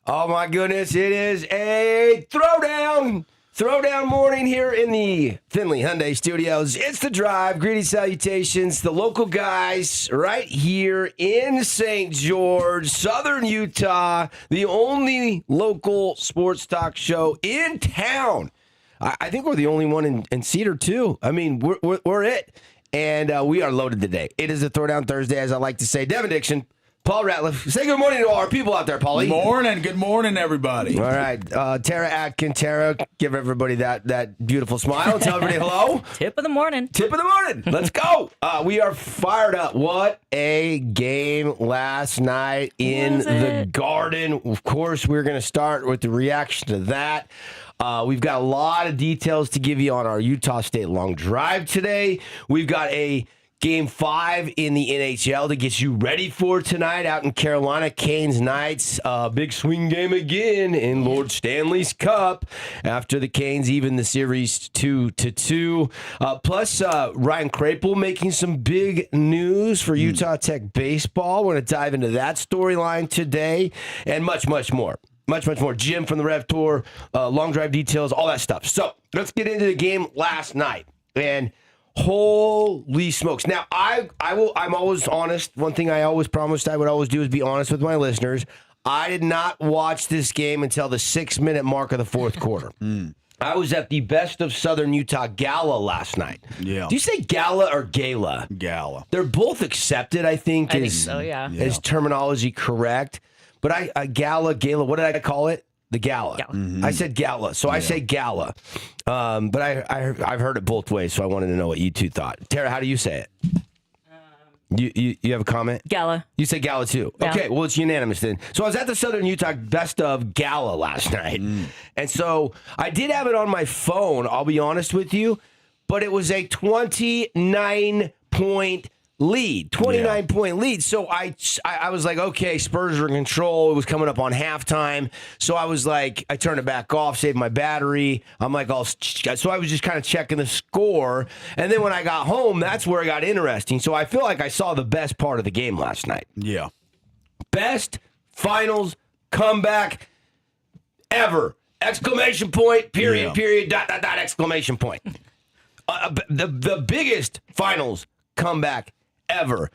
Oh my goodness, it is a throwdown morning here in the Finley Hyundai Studios. It's The Drive. Greedy salutations. The local guys right here in St. George, Southern Utah, the only local sports talk show in town. I think we're the only one in Cedar, too. I mean, we're it. And we are loaded today. It is a Throwdown Thursday, as I like to say. Devin, Dixon, Paul Ratliff. Say good morning to all our people out there, Paulie. Good morning, everybody. All right. Tara Atkin. Tara, give everybody that beautiful smile. Tell everybody hello. Tip of the morning. Tip of the morning. Let's go. We are fired up. What a game last night in the Garden. Of course, we're going to start with the reaction to that. We've got a lot of details to give you on our Utah State long drive today. We've got a Game 5 in the NHL to get you ready for tonight out in Carolina. Canes Knights, big swing game again in Lord Stanley's Cup after the Canes even the series 2-2. Plus, Ryan Krapel making some big news for Utah Tech baseball. We're going to dive into that storyline today and much, much more. Much more. Jim from the Rev Tour, long drive details, all that stuff. So let's get into the game last night. And holy smokes. Now, I'm always honest. One thing I always promised I would always do is be honest with my listeners. I did not watch this game until the 6-minute mark of the fourth quarter. I was at the Best of Southern Utah Gala last night. Yeah. Do you say gala or gala? Gala. They're both accepted, I think. I think so, yeah. Is terminology correct? But gala, what did I call it? The gala. I said gala, so I say gala. But I've heard it both ways, so I wanted to know what you two thought. Tara, how do you say it? You have a comment? Gala. You say gala too. Yeah. Okay, well, it's unanimous then. So I was at the Southern Utah Best of Gala last night. And so I did have it on my phone, I'll be honest with you, but it was a 29-point lead, 29-point lead. So I was like, okay, Spurs are in control. It was coming up on halftime. So I was like, I turned it back off, saved my battery. I'm like, so I was just kind of checking the score. And then when I got home, that's where it got interesting. So I feel like I saw the best part of the game last night. Yeah. Best finals comeback ever. Exclamation point, period, dot, exclamation point. The biggest finals comeback ever.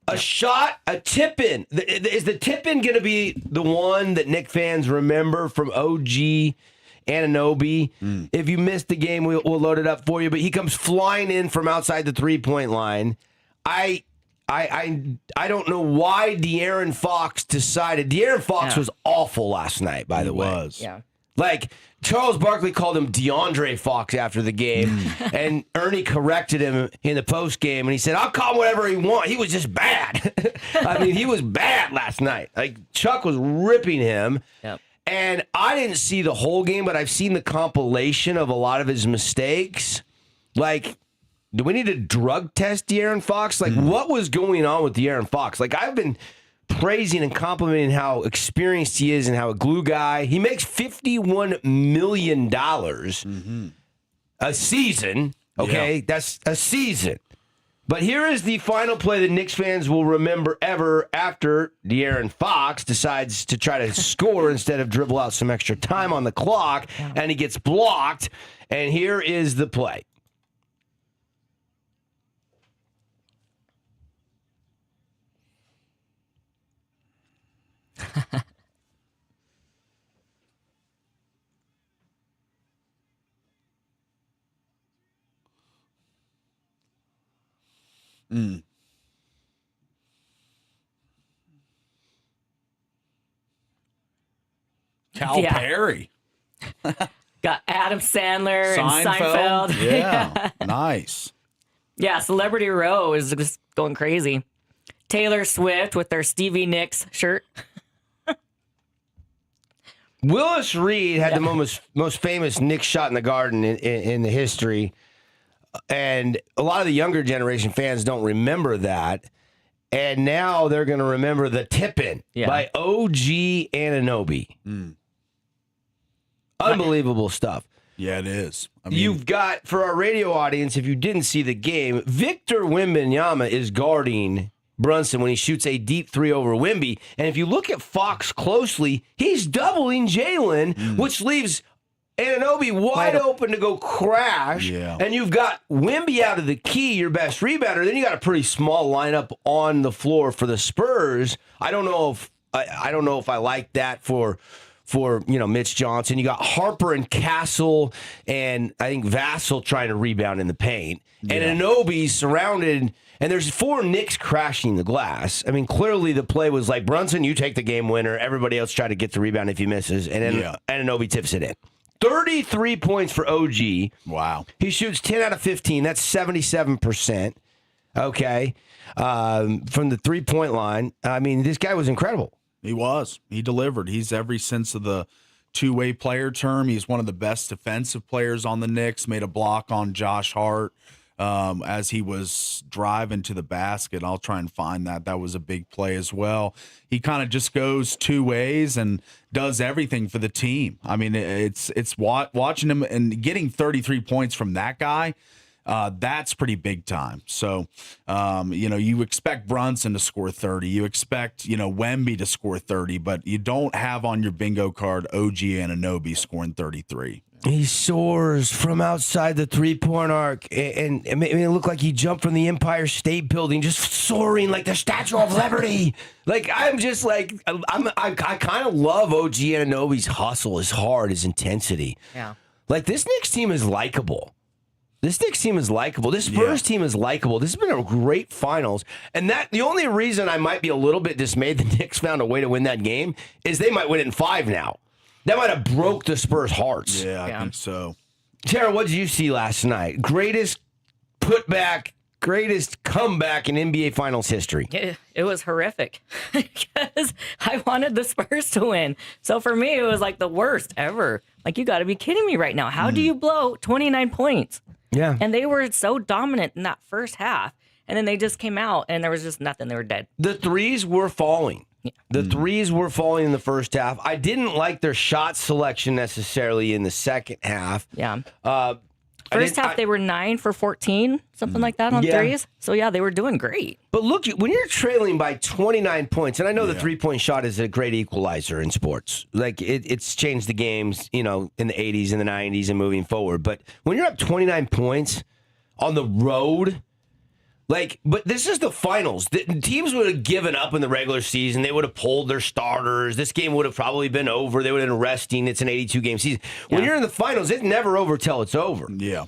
A shot, a tip-in. Is the tip-in going to be the one that Knick fans remember from OG Anunoby? If you missed the game, we'll load it up for you. But he comes flying in from outside the three-point line. I don't know why De'Aaron Fox decided. De'Aaron Fox was awful last night, by the way. Yeah. Like, Charles Barkley called him DeAndre Fox after the game, and Ernie corrected him in the post game, and he said, I'll call him whatever he wants. He was just bad. I mean, he was bad last night. Like, Chuck was ripping him. Yep. And I didn't see the whole game, but I've seen the compilation of a lot of his mistakes. Like, do we need to drug test De'Aaron Fox? Like, what was going on with De'Aaron Fox? Like, I've been praising and complimenting how experienced he is and how a glue guy. He makes $51 million a season. Okay, that's a season. But here is the final play that Knicks fans will remember ever after De'Aaron Fox decides to try to score instead of dribble out some extra time on the clock, and he gets blocked. And here is the play. Cal Perry. Got Adam Sandler and Seinfeld. Yeah. Nice. Yeah, Celebrity Row is just going crazy. Taylor Swift with their Stevie Nicks shirt. Willis Reed had the most famous Knicks shot in the Garden in the history. And a lot of the younger generation fans don't remember that. And now they're going to remember the tip-in by OG Anunoby. Unbelievable stuff. Yeah, it is. I mean, You've got, for our radio audience, if you didn't see the game, Victor Wembanyama is guarding Brunson when he shoots a deep three over Wemby. And if you look at Fox closely, he's doubling Jalen, which leaves Anunoby wide open to go crash. Yeah. And you've got Wemby out of the key, your best rebounder. Then you got a pretty small lineup on the floor for the Spurs. I don't know if I like that for Mitch Johnson. You got Harper and Castle and I think Vassell trying to rebound in the paint. Yeah. And Anunoby's surrounded, and there's 4 Knicks crashing the glass. I mean, clearly the play was like, Brunson, you take the game winner. Everybody else try to get the rebound if he misses. And then Anunoby tips it in. 33 points for OG. Wow. He shoots 10 out of 15. That's 77%. Okay. From the 3-point line. I mean, this guy was incredible. He was. He delivered. He's every sense of the two-way player term. He's one of the best defensive players on the Knicks. Made a block on Josh Hart as he was driving to the basket. I'll try and find that. That was a big play as well. He kind of just goes two ways and does everything for the team. I mean, it's watching him and getting 33 points from that guy. That's pretty big time. So, you expect Brunson to score 30. You expect, Wemby to score 30, but you don't have on your bingo card OG Anunoby scoring 33. He soars from outside the 3-point arc, and it looked like he jumped from the Empire State Building, just soaring like the Statue of Liberty. Like, I'm just like, I kind of love OG Anunoby's hustle, his heart, his intensity. Yeah. Like, this Knicks team is likable. This Knicks team is likable. This Spurs team is likable. This has been a great finals. And the only reason I might be a little bit dismayed the Knicks found a way to win that game is they might win it in 5 now. That might have broke the Spurs' hearts. Yeah, I think so. Tara, what did you see last night? Greatest putback, greatest comeback in NBA Finals history. It was horrific because I wanted the Spurs to win. So for me, it was like the worst ever. Like, you got to be kidding me right now. How do you blow 29 points? Yeah. And they were so dominant in that first half. And then they just came out and there was just nothing. They were dead. The threes were falling. Yeah. The threes were falling in the first half. I didn't like their shot selection necessarily in the second half. Yeah. First half, they were 9 for 14, something like that on threes. So, yeah, they were doing great. But look, when you're trailing by 29 points, and I know the 3-point shot is a great equalizer in sports. Like, it's changed the games, in the 80s and the 90s and moving forward. But when you're up 29 points on the road, but this is the finals. The teams would have given up in the regular season. They would have pulled their starters. This game would have probably been over. They would have been resting. It's an 82-game season. When you're in the finals, it's never over till it's over. Yeah.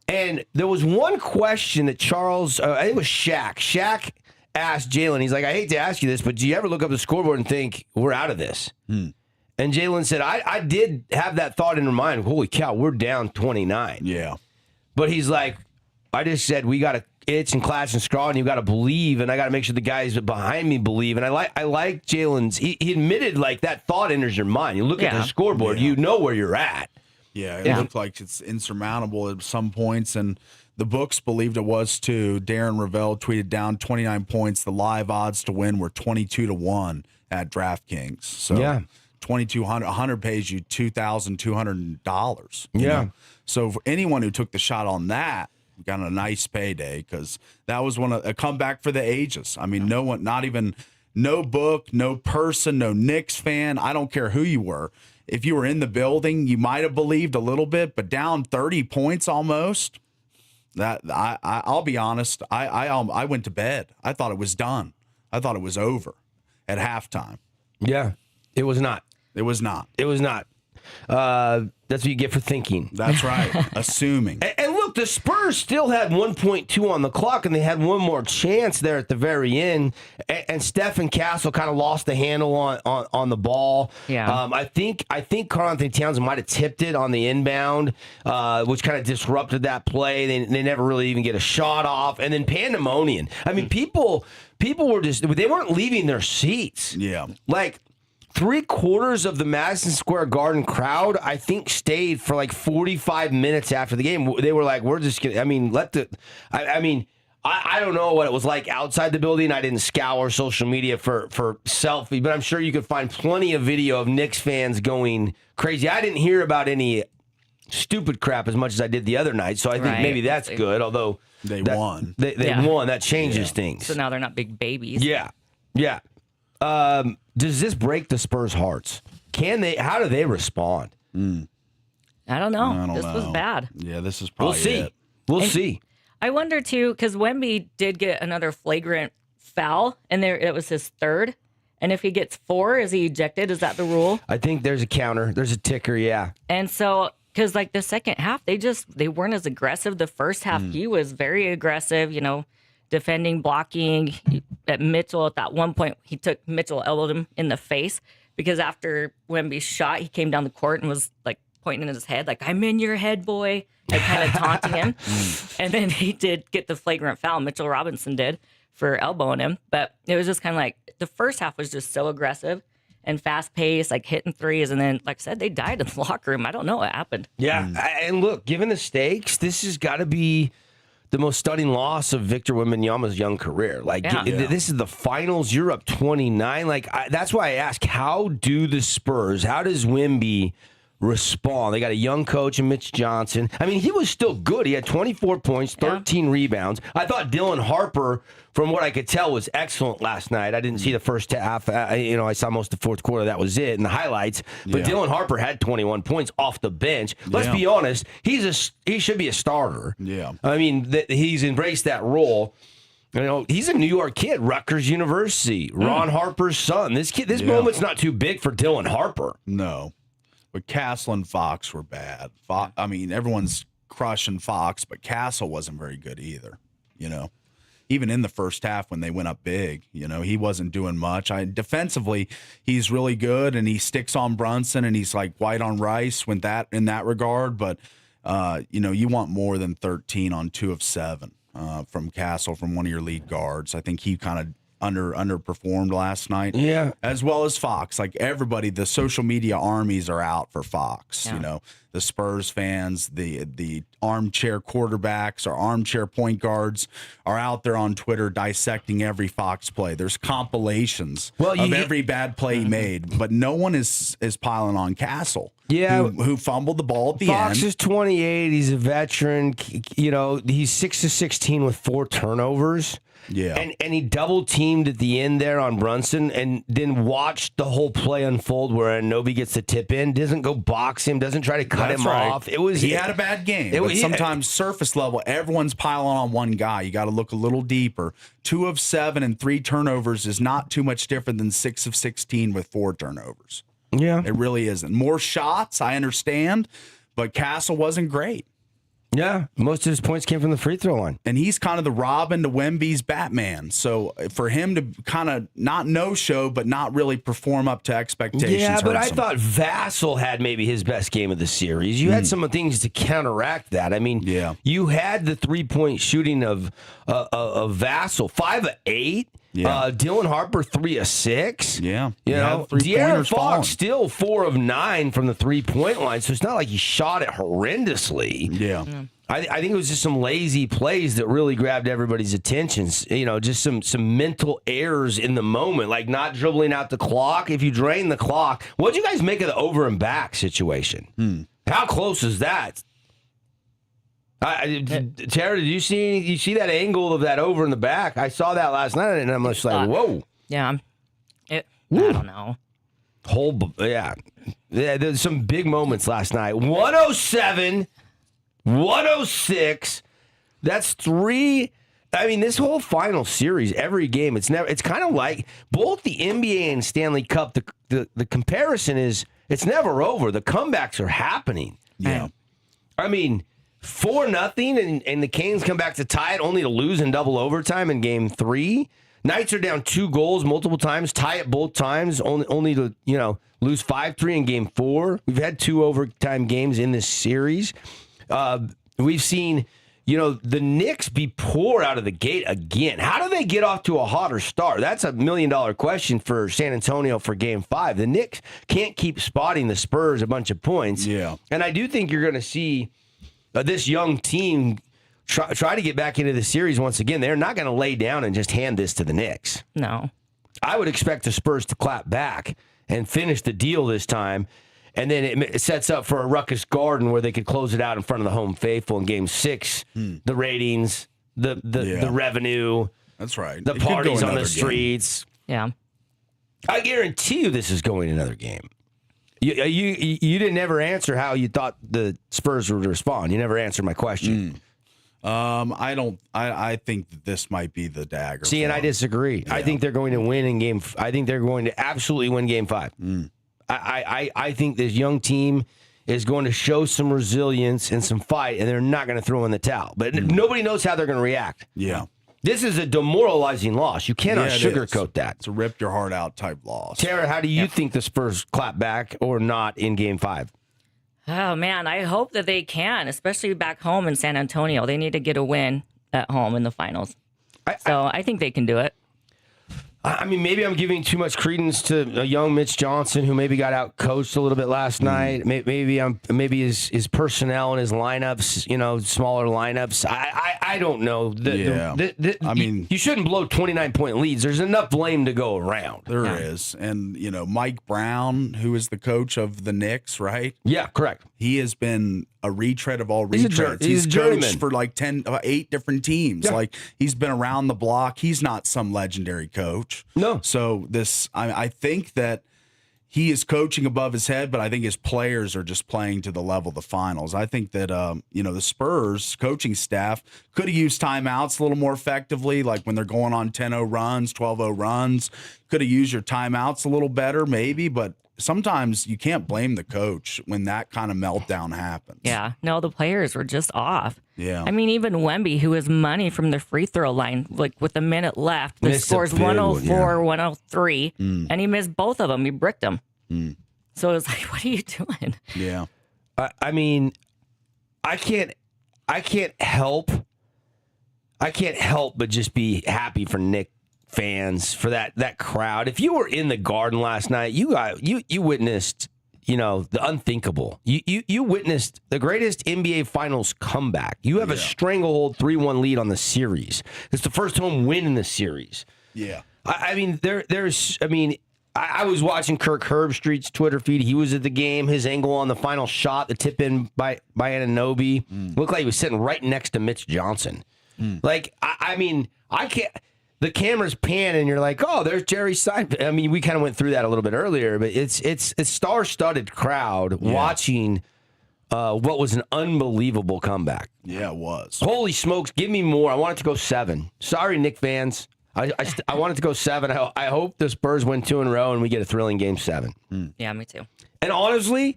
And there was one question that Charles, I think it was Shaq. Shaq asked Jalen, he's like, I hate to ask you this, but do you ever look up the scoreboard and think, we're out of this? And Jalen said, I did have that thought in her mind. Holy cow, we're down 29. Yeah. But he's like, I just said, we got to itch and clash and scrawl, and you got to believe, and I got to make sure the guys behind me believe. And I like Jalen's. He admitted that thought enters your mind. You look at the scoreboard, you know where you're at. Yeah, it looked like it's insurmountable at some points, and the books believed it was too. Darren Ravel tweeted down 29 points. The live odds to win were 22-1 at DraftKings. So 2,200, 100 pays you $2,200. Yeah. So for anyone who took the shot on that, got a nice payday because that was a comeback for the ages. I mean, no one, not even, no book, no person, no Knicks fan. I don't care who you were. If you were in the building, you might have believed a little bit, but down 30 points almost. That I'll be honest. I went to bed. I thought it was done. I thought it was over at halftime. Yeah, it was not. It was not. It was not. That's what you get for thinking. That's right. Assuming. And look, the Spurs still had 1.2 on the clock, and they had one more chance there at the very end. And Steph and Castle kind of lost the handle on the ball. Yeah. I think Karl-Anthony Towns might have tipped it on the inbound, which kind of disrupted that play. They never really even get a shot off. And then pandemonium. I mean, people were they weren't leaving their seats. Yeah. 3/4 of the Madison Square Garden crowd, I think, stayed for 45 minutes after the game. They were like, we're just gonna, I don't know what it was like outside the building. I didn't scour social media for selfie, but I'm sure you could find plenty of video of Knicks fans going crazy. I didn't hear about any stupid crap as much as I did the other night. So I think maybe that's good. Although they won. They won. That changes things. So now they're not big babies. Yeah. Yeah. Does this break the Spurs' hearts? Can they? How do they respond? I don't know. This was bad. Yeah, this is probably it. We'll see. I wonder, too, because Wemby did get another flagrant foul, and it was his third. And if he gets 4, is he ejected? Is that the rule? I think there's a counter. There's a ticker, yeah. And so, because like the second half, they weren't as aggressive. The first half, he was very aggressive, defending, blocking. At Mitchell, at that one point, Mitchell elbowed him in the face because after Wemby shot, he came down the court and was like pointing in his head, like, I'm in your head, boy, like kind of taunting him. And then he did get the flagrant foul. Mitchell Robinson did for elbowing him. But it was just kind of like the first half was just so aggressive and fast paced, like hitting threes. And then, like I said, they died in the locker room. I don't know what happened. Yeah. And look, given the stakes, this has got to be the most stunning loss of Victor Wembanyama's young career. Like, this is the finals. You're up 29. Like, that's why I ask, how do the Spurs, how does Wemby respond? They got a young coach in Mitch Johnson. I mean, he was still good. He had 24 points, 13 rebounds. I thought Dylan Harper, from what I could tell, was excellent last night. I didn't see the first half. I saw most of the fourth quarter. That was it in the highlights. But Dylan Harper had 21 points off the bench. Let's be honest. He should be a starter. Yeah. I mean, he's embraced that role. He's a New York kid, Rutgers University, Ron Harper's son. This moment's not too big for Dylan Harper. No. But Castle and Fox were bad. I mean, everyone's crushing Fox, but Castle wasn't very good either. Even in the first half when they went up big, he wasn't doing much. Defensively, he's really good, and he sticks on Brunson, and he's like white on rice in that regard. But you want more than 13 on 2 of 7 from Castle, from one of your lead guards. I think he kind of underperformed last night. Yeah. As well as Fox. Like everybody, the social media armies are out for Fox. Yeah. The Spurs fans, the armchair quarterbacks or armchair point guards are out there on Twitter dissecting every Fox play. There's compilations of every bad play he made, but no one is piling on Castle. Yeah. Who fumbled the ball at the end. Fox is 28. He's a veteran. He's 6 of 16 with 4 turnovers. Yeah. And he double teamed at the end there on Brunson and then watched the whole play unfold where Anobi gets the tip in, doesn't go box him, doesn't try to cut him off. He had a bad game. But sometimes surface level, everyone's piling on one guy. You got to look a little deeper. 2 of 7 and 3 turnovers is not too much different than 6 of 16 with 4 turnovers. Yeah. It really isn't. More shots, I understand, but Castle wasn't great. Yeah, most of his points came from the free throw line. And he's kind of the Robin to Wemby's Batman. So for him to kind of not no-show, but not really perform up to expectations. Yeah, but I thought Vassell had maybe his best game of the series. You had some things to counteract that. I mean, you had the three-point shooting of Vassell, 5 of 8. Yeah. Dylan Harper, 3 of 6. Yeah. De'Aaron Fox still 4 of 9 from the 3-point line. So it's not like he shot it horrendously. Yeah. I think it was just some lazy plays that really grabbed everybody's attentions. Just some mental errors in the moment, like not dribbling out the clock. If you drain the clock, what'd you guys make of the over and back situation? How close is that? Tara, did you see that angle of that over in the back? I saw that last night, and I'm just like, whoa. Yeah. I don't know. There's some big moments last night. 107, 106. That's 3. I mean, this whole final series, every game, it's kind of like both the NBA and Stanley Cup. The comparison is it's never over. The comebacks are happening. Yeah. I mean, 4-0, and the Canes come back to tie it, only to lose in double overtime in Game 3. Knights are down 2 goals multiple times, tie it both times, only to lose 5-3 in Game 4. We've had 2 overtime games in this series. We've seen the Knicks be poor out of the gate again. How do they get off to a hotter start? That's $1 million question for San Antonio for Game 5. The Knicks can't keep spotting the Spurs a bunch of points. Yeah, and I do think you're going to see this young team try to get back into the series once again. They're not going to lay down and just hand this to the Knicks. No. I would expect the Spurs to clap back and finish the deal this time And then it sets up for a ruckus garden where they could close it out in front of the home faithful in Game 6. The ratings, the revenue. That's right. The parties on the streets. Yeah. I guarantee you this is going another game. You didn't ever answer how you thought the Spurs would respond. You never answered my question. I think that this might be the dagger. See, and I disagree. Yeah. I think they're going to win in game. I think they're going to absolutely win Game 5. I think this young team is going to show some resilience and some fight, and they're not going to throw in the towel. But nobody knows how they're going to react. Yeah. This is a demoralizing loss. You cannot sugarcoat that. It's a rip your heart out type loss. Tara, how do you think the Spurs clap back or not in Game 5? Oh, man, I hope that they can, especially back home in San Antonio. They need to get a win at home in the finals. I think they can do it. I mean, maybe I'm giving too much credence to a young Mitch Johnson who maybe got out coached a little bit last night. Maybe his personnel and his lineups, smaller lineups. I don't know. I mean, you shouldn't blow 29-point leads. There's enough blame to go around. There is, and Mike Brown, who is the coach of the Knicks, right? Yeah, correct. He has been a retread of all retreads. He's coached for like 8 different teams. Yeah. Like, he's been around the block. He's not some legendary coach. No. So I think that he is coaching above his head, but I think his players are just playing to the level of the finals. I think that, the Spurs coaching staff could have used timeouts a little more effectively, like when they're going on 10-0 runs, 12-0 runs. Could have used your timeouts a little better, maybe, but sometimes you can't blame the coach when that kind of meltdown happens. Yeah. No, the players were just off. Yeah. I mean, even Wemby, who is money from the free throw line, like with a minute left, the scores 104, 103, and he missed both of them. He bricked them. So it was like, what are you doing? Yeah. I mean, I can't help but just be happy for Nick fans, for that crowd. If you were in the Garden last night, you witnessed, the unthinkable. You witnessed the greatest NBA Finals comeback. You have a stranglehold 3-1 lead on the series. It's the first home win in the series. Yeah. I was watching Kirk Herbstreit's Twitter feed. He was at the game. His angle on the final shot, the tip in by Anunoby, looked like he was sitting right next to Mitch Johnson. Like, I can't. The camera's pan and you're like, oh, there's Jerry Seinfeld. I mean, we kind of went through that a little bit earlier, but it's a star-studded crowd watching what was an unbelievable comeback. Yeah, it was. Holy smokes, give me more. I want it to go 7. Sorry, Knicks fans. I want it to go 7. I hope the Spurs win 2 in a row and we get a thrilling Game 7. Yeah, me too. And honestly,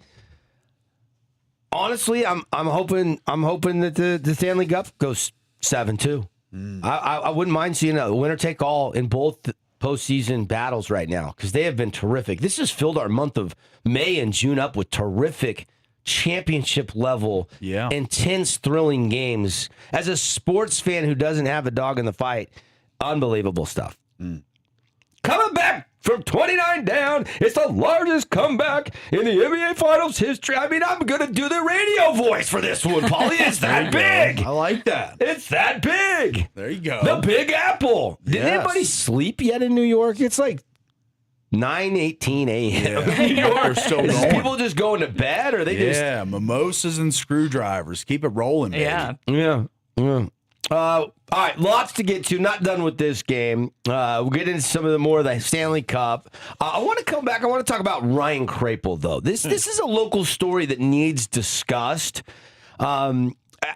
I'm hoping that the Stanley Cup goes 7 too. I wouldn't mind seeing a winner take all in both postseason battles right now because they have been terrific. This has filled our month of May and June up with terrific championship level, intense, thrilling games. As a sports fan who doesn't have a dog in the fight, unbelievable stuff. Coming back from 29 down, it's the largest comeback in the NBA Finals history. I mean, I'm going to do the radio voice for this one, Paulie. It's that big. I like that. It's that big. There you go. The Big Apple. Did anybody sleep yet in New York? It's like 9:18 a.m. in New York. Still going. People just going to bed, or they just... Yeah, mimosas and screwdrivers. Keep it rolling, baby. Yeah. All right, lots to get to. Not done with this game. We'll get into some of the more of the Stanley Cup. I want to come back. I want to talk about Ryan Krapel, though. This is a local story that needs discussed.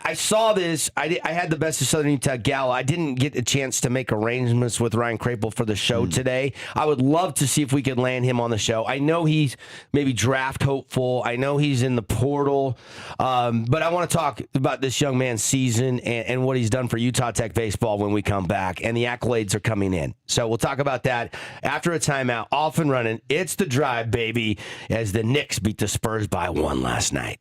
I saw this. I had the Best of Southern Utah Gala. I didn't get a chance to make arrangements with Ryan Krapel for the show today. I would love to see if we could land him on the show. I know he's maybe draft hopeful. I know he's in the portal. But I want to talk about this young man's season and what he's done for Utah Tech baseball when we come back. And the accolades are coming in. So we'll talk about that after a timeout. Off and running. It's The Drive, baby, as the Knicks beat the Spurs by 1 last night.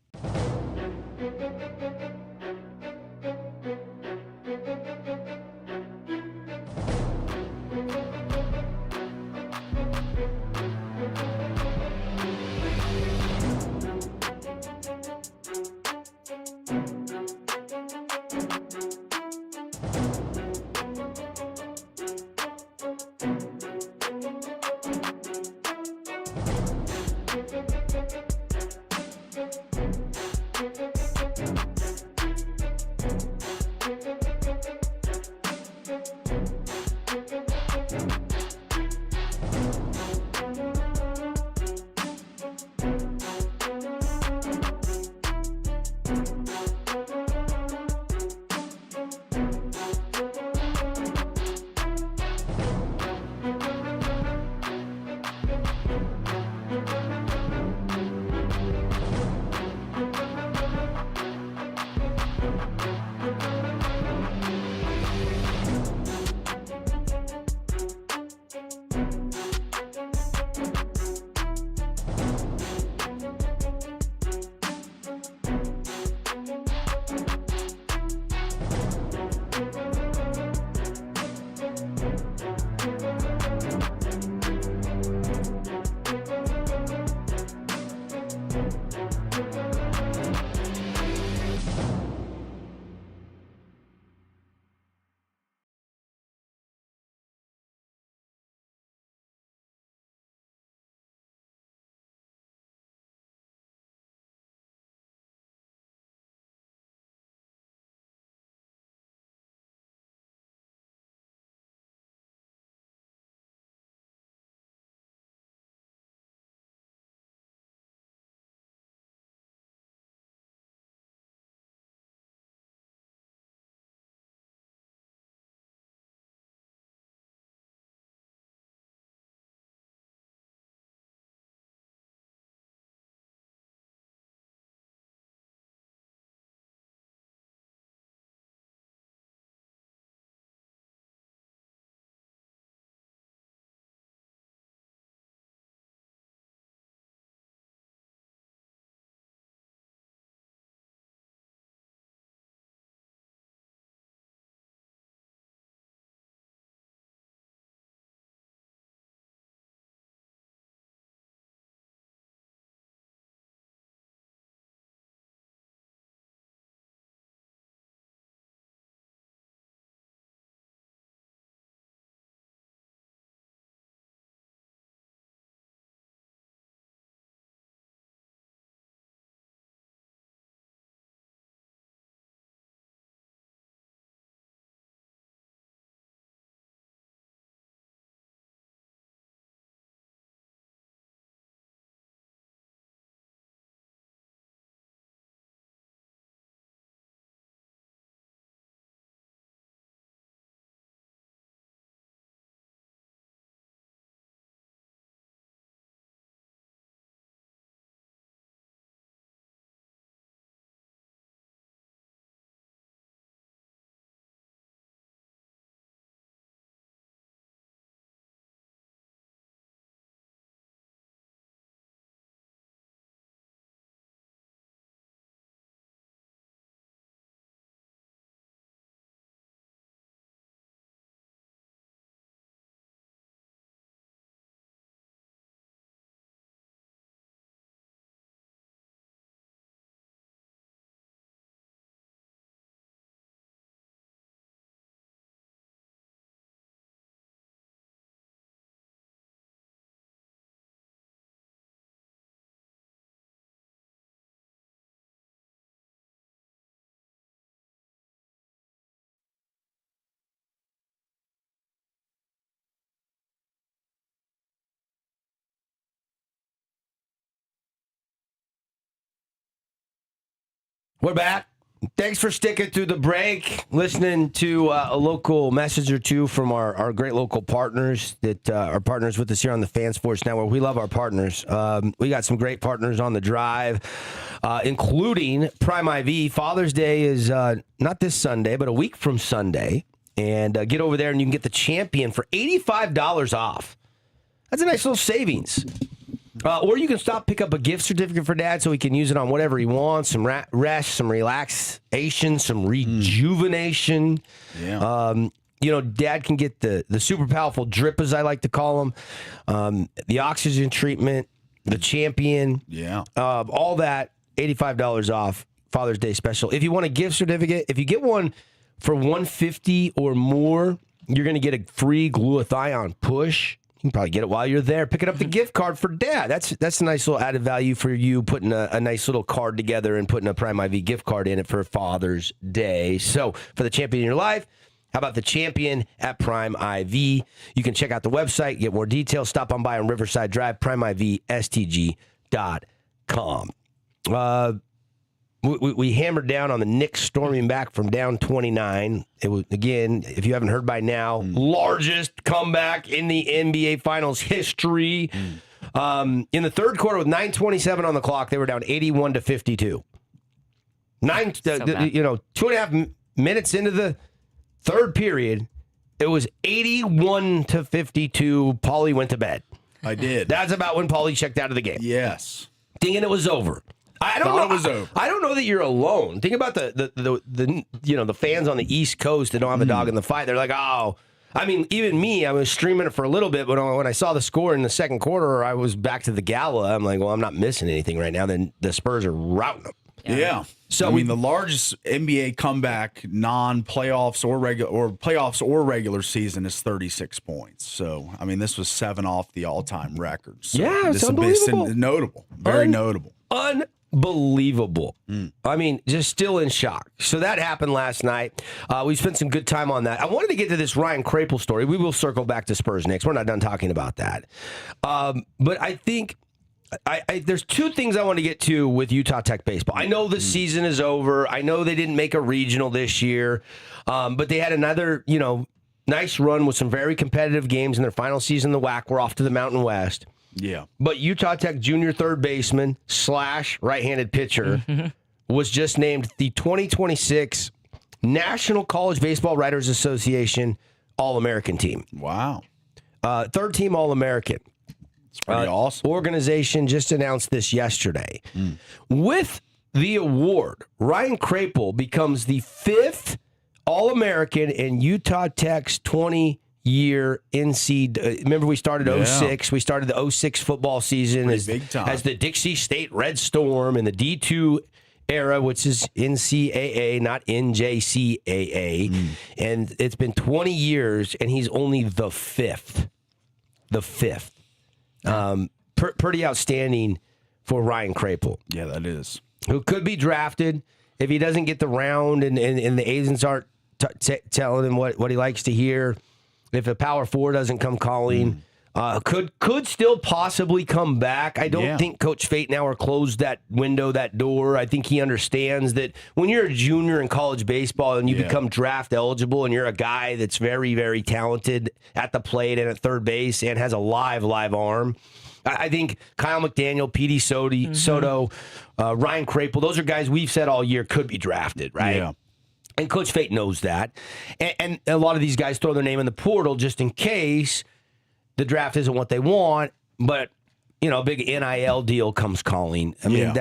We're back. Thanks for sticking through the break, listening to a local message or two from our great local partners that are partners with us here on the Fan Sports Network. We love our partners. We got some great partners on the drive, including Prime IV. Father's Day is not this Sunday, but a week from Sunday. And get over there and you can get the Champion for $85 off. That's a nice little savings. Or you can pick up a gift certificate for Dad so he can use it on whatever he wants, some rest, some relaxation, some rejuvenation. Yeah. Dad can get the super powerful drip, as I like to call them, the oxygen treatment, the Champion. Yeah. All that, $85 off, Father's Day special. If you want a gift certificate, if you get one for $150 or more, you're going to get a free glutathione push. You can probably get it while you're there. Picking up the gift card for Dad. That's a nice little added value for you, putting a nice little card together and putting a Prime IV gift card in it for Father's Day. So for the Champion in your life, how about the Champion at Prime IV? You can check out the website, get more details. Stop on by on Riverside Drive, primivstg.com. We hammered down on the Knicks storming back from down 29. It was, again, if you haven't heard by now, largest comeback in the NBA Finals history. In the third quarter with 9:27 on the clock, they were down 81-52. 2.5 minutes into the third period, it was 81-52. Paulie went to bed. I did. That's about when Paulie checked out of the game. Yes. Thinking it was over. I don't know. It was over. I don't know that you're alone. Think about the fans on the East Coast that don't have a dog in the fight. They're like, oh, I mean, even me, I was streaming it for a little bit, but when I saw the score in the second quarter, I was back to the gala. I'm like, well, I'm not missing anything right now. Then the Spurs are routing them. Yeah. So the largest NBA comeback, non-playoffs or regular season is 36 points. So this was 7 off the all-time record. So yeah, it's unbelievable. Notable, very notable. Unbelievable. Just still in shock. So that happened last night. We spent some good time on that. I wanted to get to this Ryan Krapel story. We will circle back to Spurs Knicks. We're not done talking about that. But I think there's two things I want to get to with Utah Tech baseball. I know the season is over. I know they didn't make a regional this year, but they had another, nice run with some very competitive games in their final season. The WAC were off to the Mountain West. Yeah. But Utah Tech junior third baseman / right-handed pitcher was just named the 2026 National College Baseball Writers Association All-American team. Wow. Third team All-American. It's pretty awesome. Organization just announced this yesterday. With the award, Ryan Krapel becomes the 5th All-American in Utah Tech's 20-year NC. Remember, we started 06. We started the 06 football season as the Dixie State Red Storm in the D2 era, which is NCAA, not NJCAA. And it's been 20 years, and he's only the 5th. The 5th. Pretty outstanding for Ryan Krapel. Yeah, that is. Who could be drafted if he doesn't get the round and the agents aren't telling him what he likes to hear. If a power four doesn't come calling, could still possibly come back. I don't think Coach Fatenauer closed that window, that door. I think he understands that when you're a junior in college baseball and you become draft eligible and you're a guy that's very, very talented at the plate and at third base and has a live arm, I think Kyle McDaniel, Petey Soto, Ryan Krapel, those are guys we've said all year could be drafted, right? Yeah. And Coach Fate knows that. And a lot of these guys throw their name in the portal just in case the draft isn't what they want, but, a big NIL deal comes calling. I mean,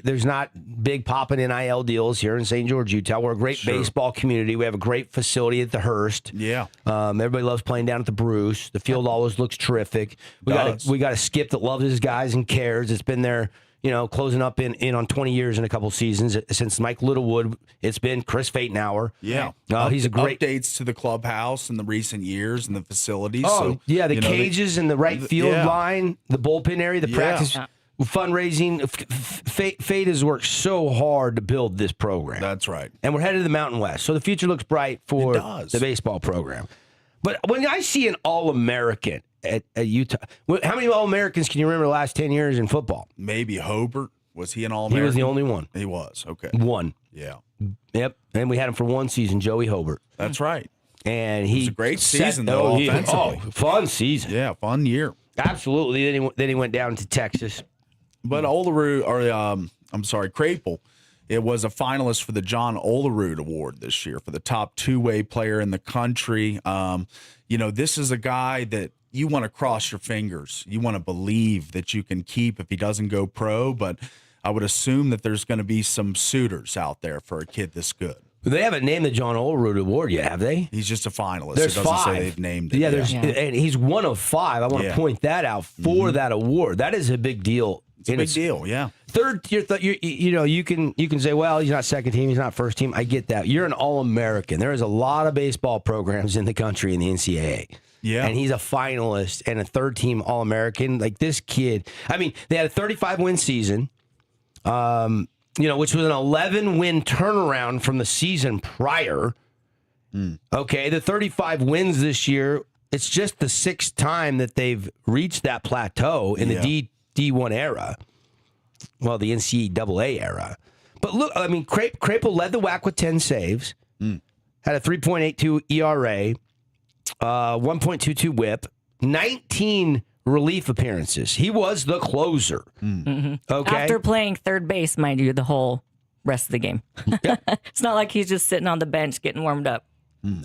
there's not big popping NIL deals here in St. George, Utah. We're a great baseball community. We have a great facility at the Hearst. Yeah. Everybody loves playing down at the Bruce. The field always looks terrific. We got a Skip that loves his guys and cares. It's been there, closing up in on 20 years in a couple seasons. Since Mike Littlewood, it's been Chris Fatenauer. Yeah. He's a great... Updates to the clubhouse in the recent years and the facilities. Oh, the cages and the right field line, the bullpen area, the practice fundraising. Fate has worked so hard to build this program. That's right. And we're headed to the Mountain West. So the future looks bright for the baseball program. But when I see an All-American at Utah, how many All-Americans can you remember the last 10 years in football? Maybe Hobart. Was he an All He American? was the only one. He was. Okay. One. Yeah. Yep. And we had him for one season, Joey Hobart. That's right. And he was a great set- season, though, offensively. Fun season. Yeah, fun year. Absolutely. Then he went down to Texas. But Crapel, it was a finalist for the John Olerud Award this year for the top two-way player in the country. This is a guy that you want to cross your fingers. You want to believe that you can keep if he doesn't go pro, but I would assume that there's going to be some suitors out there for a kid this good. They haven't named the John Olerud Award yet, have they? He's just a finalist. There's it doesn't 5. say they've named it. Yeah, yet. and he's one of 5. I want to point that out for that award. That is a big deal. It's a big deal, yeah. Third, you can say, well, he's not second team, he's not first team. I get that. You're an All-American. There is a lot of baseball programs in the country in the NCAA. Yeah. And he's a finalist and a third team All-American. Like this kid, I mean, they had a 35-win season. Which was an 11-win turnaround from the season prior. Okay, the 35 wins this year, it's just the 6th time that they've reached that plateau in the D1 era. Well, the NCAA era. But look, I mean, Crapel led the WAC with 10 saves, had a 3.82 ERA, 1.22 whip, 19 relief appearances. He was the closer. Okay. After playing third base, mind you, the whole rest of the game. It's not like he's just sitting on the bench getting warmed up.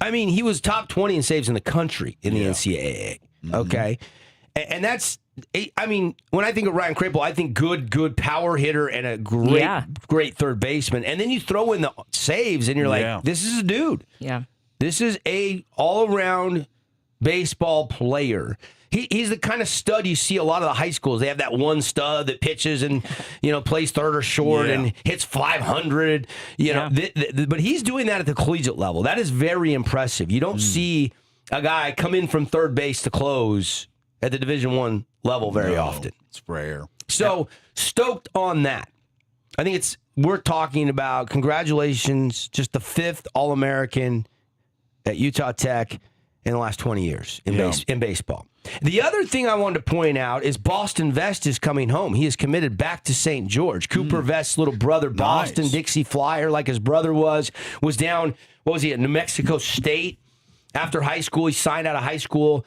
I mean, he was top 20 in saves in the country in the NCAA. Okay. And that's, I mean, when I think of Ryan Crapel, I think good power hitter and a great third baseman. And then you throw in the saves and you're like, this is a dude. Yeah. This is a all-around baseball player. He's the kind of stud you see a lot of the high schools. They have that one stud that pitches and plays third or short and hits 500. But he's doing that at the collegiate level. That is very impressive. You don't see a guy come in from third base to close at the Division I level very often. It's rare. So stoked on that. I think we're talking about congratulations, just the 5th All-American at Utah Tech in the last 20 years in baseball. The other thing I wanted to point out is Boston Vest is coming home. He is committed back to St. George. Cooper Vest's little brother, Boston Dixie Flyer, like his brother was down, at New Mexico State. After high school, he signed out of high school.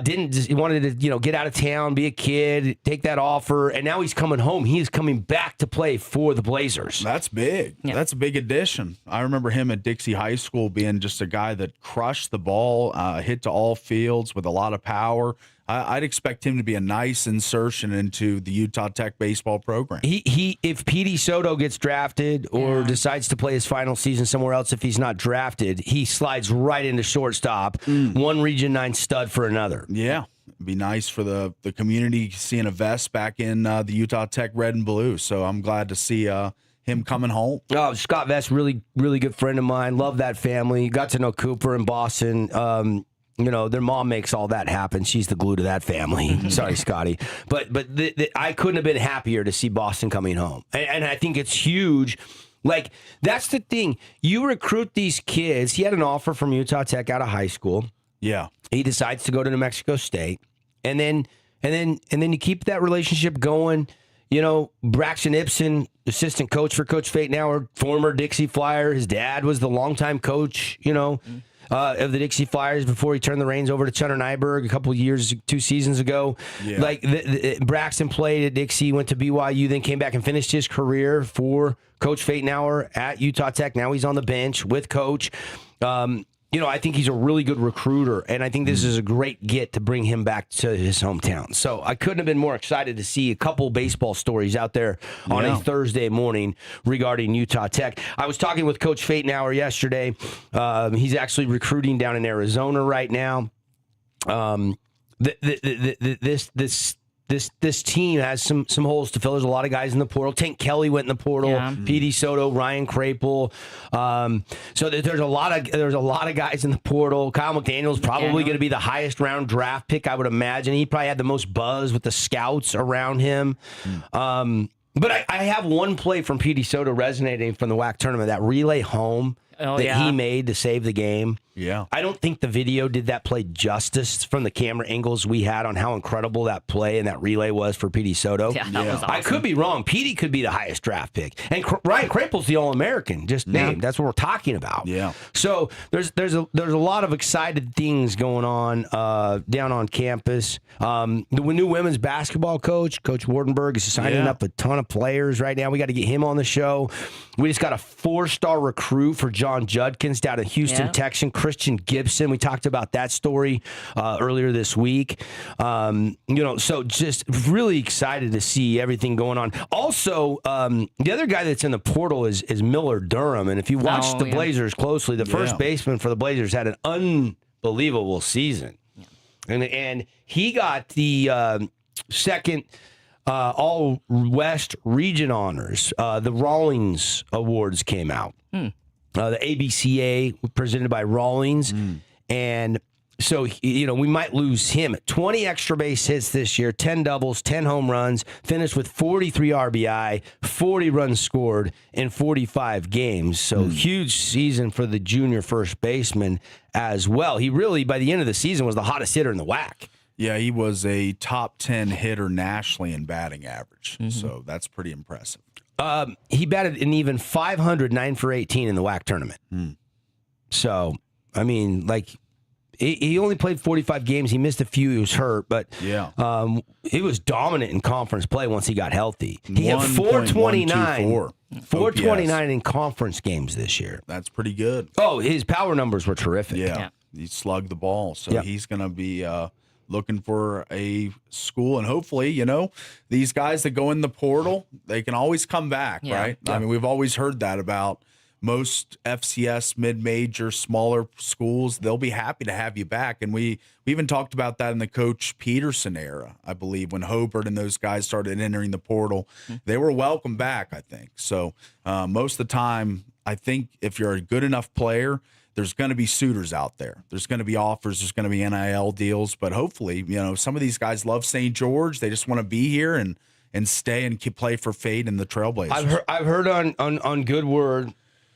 He wanted to, get out of town, be a kid, take that offer, and now he's coming home. He is coming back to play for the Blazers. That's big. Yeah. That's a big addition. I remember him at Dixie High School being just a guy that crushed the ball, hit to all fields with a lot of power. I'd expect him to be a nice insertion into the Utah Tech baseball program. If Petey Soto gets drafted or decides to play his final season somewhere else, if he's not drafted, he slides right into shortstop. One Region 9 stud for another. Yeah, it'd be nice for the community seeing a Vest back in the Utah Tech red and blue. So I'm glad to see him coming home. Oh, Scott Vest, really, really good friend of mine. Love that family. Got to know Cooper in Boston. Their mom makes all that happen. She's the glue to that family. Sorry, Scotty. But I couldn't have been happier to see Boston coming home. And I think it's huge. Like, that's the thing. You recruit these kids. He had an offer from Utah Tech out of high school. Yeah. He decides to go to New Mexico State. And then you keep that relationship going. Braxton Ibsen, assistant coach for Coach Fatenauer, former Dixie Flyer. His dad was the longtime coach, of the Dixie Flyers before he turned the reins over to Chunter Nyberg a couple years, 2 seasons ago. Yeah. Like Braxton played at Dixie, went to BYU, then came back and finished his career for Coach Fatenauer at Utah Tech. Now he's on the bench with Coach. I think he's a really good recruiter, and I think this is a great get to bring him back to his hometown. So I couldn't have been more excited to see a couple baseball stories out there on a Thursday morning regarding Utah Tech. I was talking with Coach Fatenauer yesterday. He's actually recruiting down in Arizona right now. This team has some holes to fill. There's a lot of guys in the portal. Tank Kelly went in the portal. Yeah. Petey Soto, Ryan Crapel. So there's a lot of guys in the portal. Kyle McDaniel's probably going to be the highest round draft pick, I would imagine. He probably had the most buzz with the scouts around him. But I have one play from Petey Soto resonating from the WAC tournament, that relay home. that he made to save the game. Yeah. I don't think the video did that play justice from the camera angles we had on how incredible that play and that relay was for Petey Soto. Yeah, that was awesome. I could be wrong. Petey could be the highest draft pick. And Ryan Krapel's the All-American, just named. That's what we're talking about. Yeah. So there's a lot of excited things going on down on campus. The new women's basketball coach, Coach Wardenberg, is signing up a ton of players right now. We got to get him on the show. We just got a 4-star recruit for John Judkins down in Houston, Texas. Christian Gibson. We talked about that story earlier this week. So just really excited to see everything going on. Also, the other guy that's in the portal is Miller Durham. And if you watch the Blazers closely, the first baseman for the Blazers had an unbelievable season. Yeah. And he got the second All-West region honors. The Rawlings Awards came out. The ABCA presented by Rawlings. And so, we might lose him. 20 extra base hits this year, 10 doubles, 10 home runs, finished with 43 RBI, 40 runs scored in 45 games. So huge season for the junior first baseman as well. He really, by the end of the season, was the hottest hitter in the WAC. Yeah, he was a top 10 hitter nationally in batting average. So that's pretty impressive. He batted an even 500, 9 for 18 in the WAC tournament. So, I mean, he only played 45 games. He missed a few. He was hurt, but he was dominant in conference play once he got healthy. He had 429 in conference games this year. That's pretty good. Oh, his power numbers were terrific. Yeah. He slugged the ball. So he's going to be looking for a school, and hopefully, these guys that go in the portal, they can always come back, right? I mean, we've always heard that about most FCS mid-major smaller schools. They'll be happy to have you back, and we even talked about that in the Coach Peterson era, I believe, when Hobart and those guys started entering the portal. They were welcome back, I think. So most of the time, I think if you're a good enough player, there's going to be suitors out there. There's going to be offers. There's going to be NIL deals. But hopefully, some of these guys love St. George. They just want to be here and stay and play for Fade and the Trailblazers. I've heard on good word,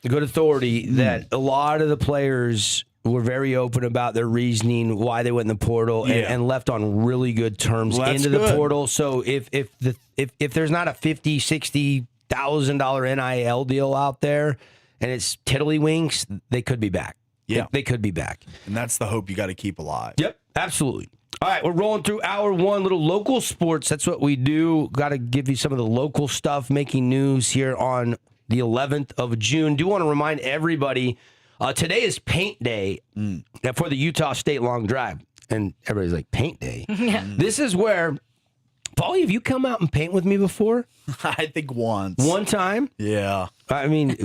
good authority, that a lot of the players were very open about their reasoning why they went in the portal and left on really good terms into the portal. So if there's not a $50,000-$60,000 NIL deal out there, and it's tiddlywinks, they could be back. Yeah. They could be back. And that's the hope you got to keep alive. Yep, absolutely. All right, we're rolling through hour one, little local sports. That's what we do. Got to give you some of the local stuff making news here on the 11th of June. Do want to remind everybody, today is paint day for the Utah State Long Drive. And everybody's like, paint day? This is where, Paulie, have you come out and paint with me before? I think once. One time? Yeah. I mean,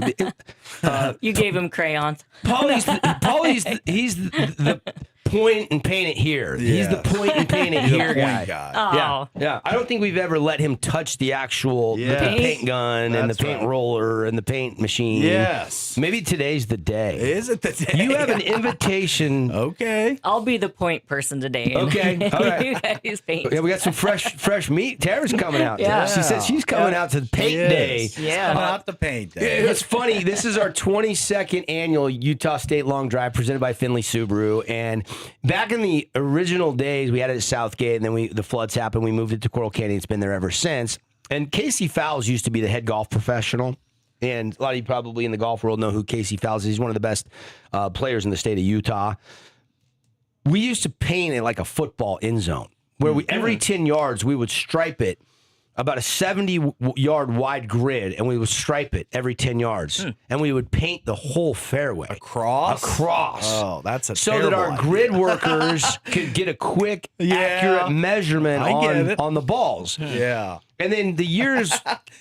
you gave him crayons. He's the point and paint it here. Yeah. He's the point and paint it here guy. Oh. Yeah. I don't think we've ever let him touch the actual the paint gun and the paint roller and the paint machine. Yes. Maybe today's the day. Is it the day? You have an invitation. Okay. I'll be the point person today. Okay. All right. You guys paint. Yeah, we got some fresh meat. Tara's coming out. Yeah. She said she's coming out to the paint day. Yeah. Not the paint day. It's funny. This is our 22nd annual Utah State Long Drive presented by Findlay Subaru. And back in the original days, we had it at Southgate, and then the floods happened. We moved it to Coral Canyon. It's been there ever since. And Casey Fowles used to be the head golf professional. And a lot of you probably in the golf world know who Casey Fowles is. He's one of the best players in the state of Utah. We used to paint it like a football end zone, where every 10 yards, we would stripe it about a 70-yard wide grid, and we would stripe it every 10 yards, and we would paint the whole fairway. Across? Oh, that's a so that our grid workers could get a quick, accurate measurement on the balls. Yeah. And then the years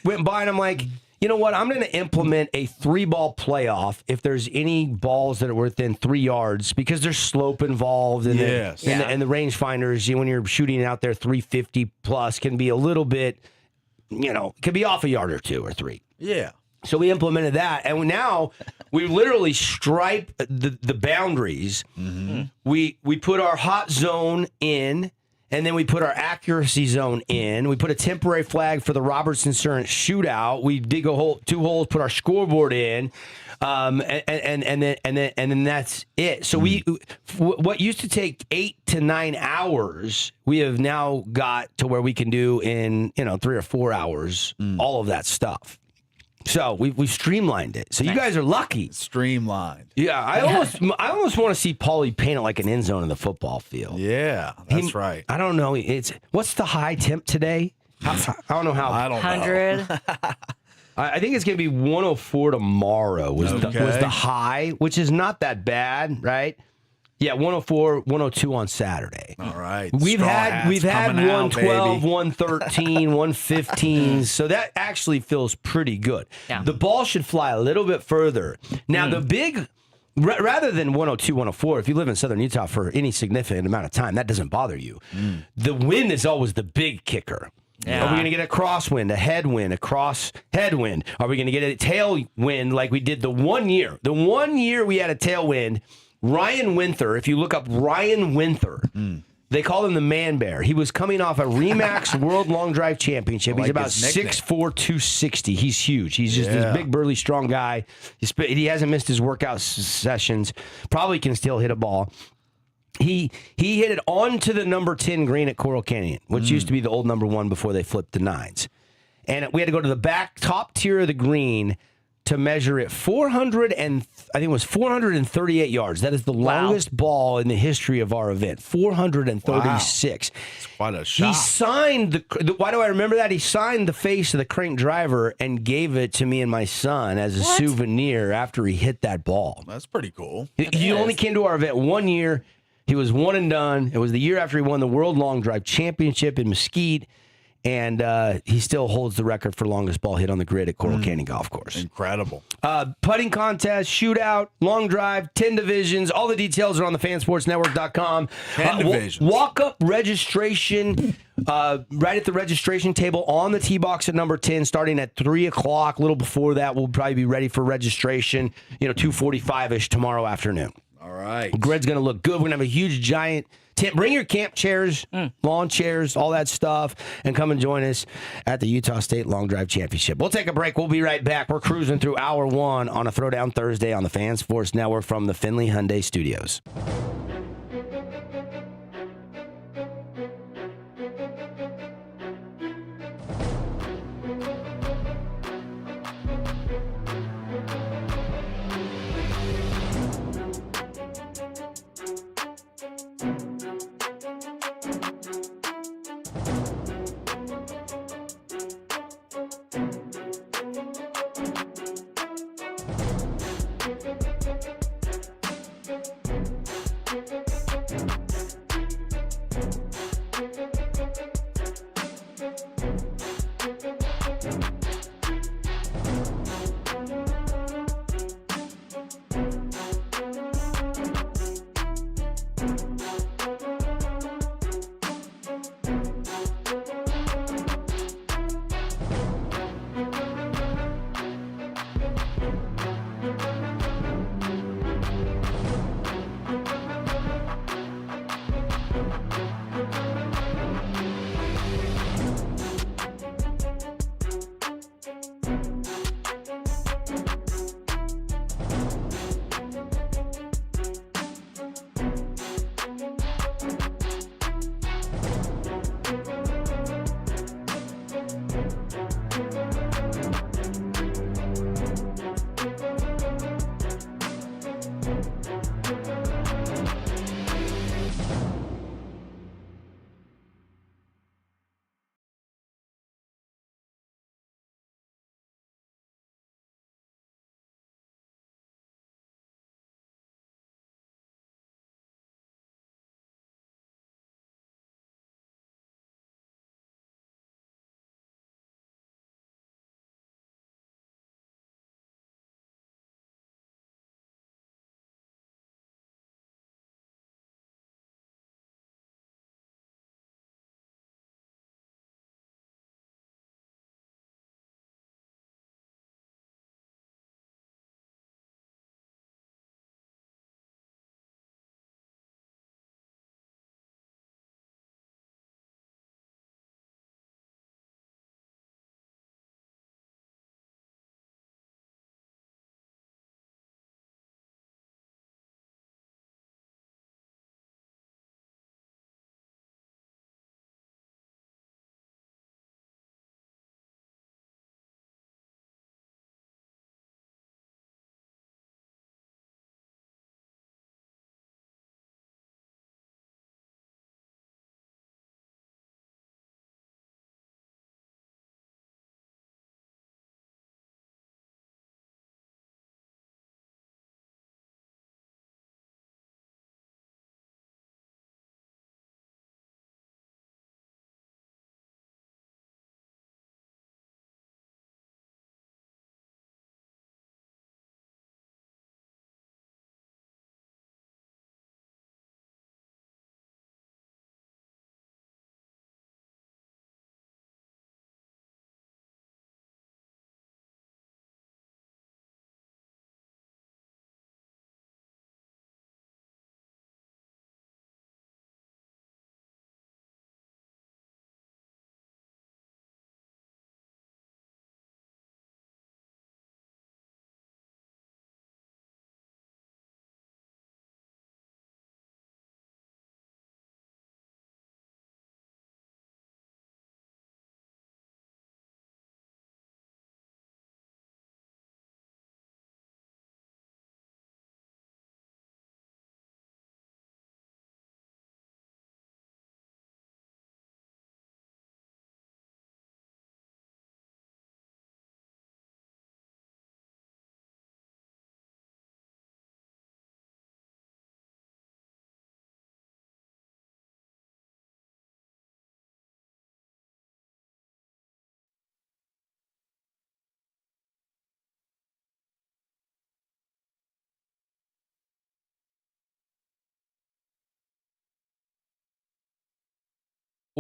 went by, and I'm like, you know what? I'm going to implement a 3-ball playoff if there's any balls that are within 3 yards, because there's slope involved. And and the rangefinders, when you're shooting out there 350 plus, can be a little bit, could be off a yard or 2 or 3. Yeah. So we implemented that, and now we literally stripe the boundaries. We put our hot zone in, and then we put our accuracy zone in. We put a temporary flag for the Robertson Surrant shootout. We dig a hole, 2 holes, put our scoreboard in, and then that's it. So what used to take 8 to 9 hours, we have now got to where we can do in 3 or 4 hours all of that stuff. So we've streamlined it. So you guys are lucky. Streamlined. Yeah, I almost want to see Paulie paint it like an end zone in the football field. Yeah, that's right. I don't know. What's the high temp today? I don't know how. I don't know. 100. I think it's going to be 104 tomorrow was the high, which is not that bad, right? Yeah, 104, 102 on Saturday. All right. We've had 112, 113, 115. So that actually feels pretty good. Yeah. The ball should fly a little bit further. Now, the big, rather than 102, 104, if you live in southern Utah for any significant amount of time, that doesn't bother you. The wind is always the big kicker. Yeah. Are we going to get a crosswind, a headwind, a cross headwind? Are we going to get a tailwind like we did the one year? The 1 year we had a tailwind. Ryan Winther, if you look up Ryan Winther, they call him the Man Bear. He was coming off a Remax World Long Drive Championship. He's about 6'4", 260. He's huge. He's just this big, burly, strong guy. He hasn't missed his workout sessions. Probably can still hit a ball. He hit it onto the number 10 green at Coral Canyon, which used to be the old number 1 before they flipped to 9s. And we had to go to the top tier of the green to measure it 438 yards. That is the longest ball in the history of our event. 436. It's quite a shot. He signed why do I remember that? He signed the face of the crank driver and gave it to me and my son as a souvenir after he hit that ball. That's pretty cool. He only came to our event 1 year. He was one and done. It was the year after he won the World Long Drive Championship in Mesquite. And he still holds the record for longest ball hit on the grid at Coral Canyon Golf Course. Incredible. Putting contest, shootout, long drive, 10 divisions. All the details are on the fansportsnetwork.com. 10 divisions. Walk-up registration right at the registration table on the tee box at number 10 starting at 3 o'clock. A little before that, we'll probably be ready for registration, 2:45-ish tomorrow afternoon. All right. Grid's going to look good. We're going to have a huge, giant tent. Bring your camp chairs, lawn chairs, all that stuff, and come and join us at the Utah State Long Drive Championship. We'll take a break. We'll be right back. We're cruising through hour 1 on a Throwdown Thursday on the Fan Sports Network from the Findlay Hyundai Studios.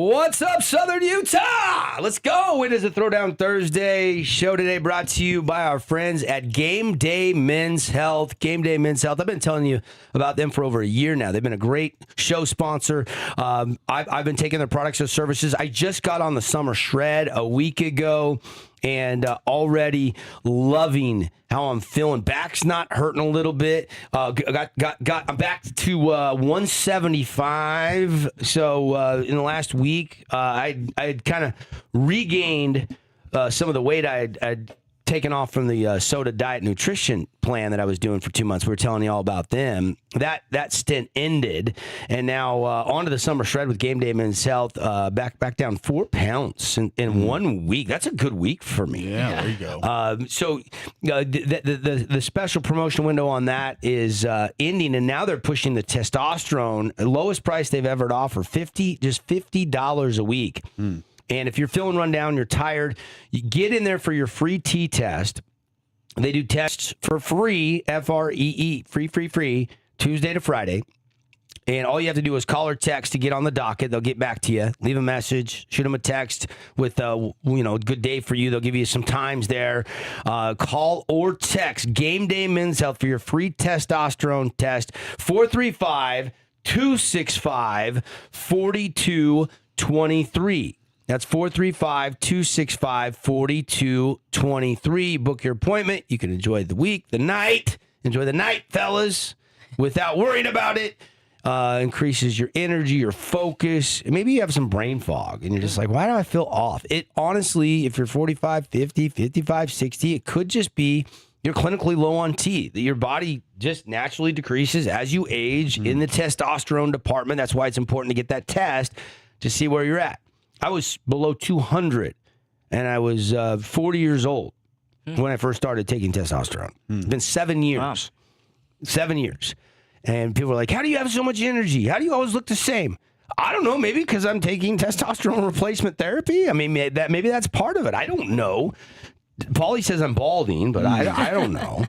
What's up, Southern Utah? Let's go. It is a Throwdown Thursday show today brought to you by our friends at Game Day Men's Health. Game Day Men's Health. I've been telling you about them for over a year now. They've been a great show sponsor. I've been taking their products and services. I just got on the Summer Shred a week ago and already loving how I'm feeling. Back's not hurting a little bit. I'm back to 175. So in the last week, I had kind of regained some of the weight I'd taken off from the soda diet nutrition plan that I was doing for 2 months. We were telling you all about them. That stint ended, and now on to the Summer Shred with Game Day Men's Health. Back down 4 pounds in 1 week. That's a good week for me. Yeah, there you go. So the special promotion window on that is ending, and now they're pushing the testosterone lowest price they've ever offered, $50 a week. And if you're feeling run down, you're tired, you get in there for your free T-test. They do tests for free, F-R-E-E, free, Tuesday to Friday. And all you have to do is call or text to get on the docket. They'll get back to you. Leave a message. Shoot them a text with, good day for you. They'll give you some times there. Call or text Game Day Men's Health for your free testosterone test, 435-265-4223. That's 435-265-4223. Book your appointment. You can enjoy the week, the night. Enjoy the night, fellas, without worrying about it. Increases your energy, your focus. Maybe you have some brain fog, and you're just like, why do I feel off? It honestly, if you're 45, 50, 55, 60, it could just be you're clinically low on T. That your body just naturally decreases as you age in the testosterone department. That's why it's important to get that test to see where you're at. I was below 200, and I was 40 years old when I first started taking testosterone. It's been 7 years. Wow. 7 years. And people are like, how do you have so much energy? How do you always look the same? I don't know. Maybe because I'm taking testosterone replacement therapy. I mean, maybe that's part of it. I don't know. Paulie says I'm balding, but I don't know.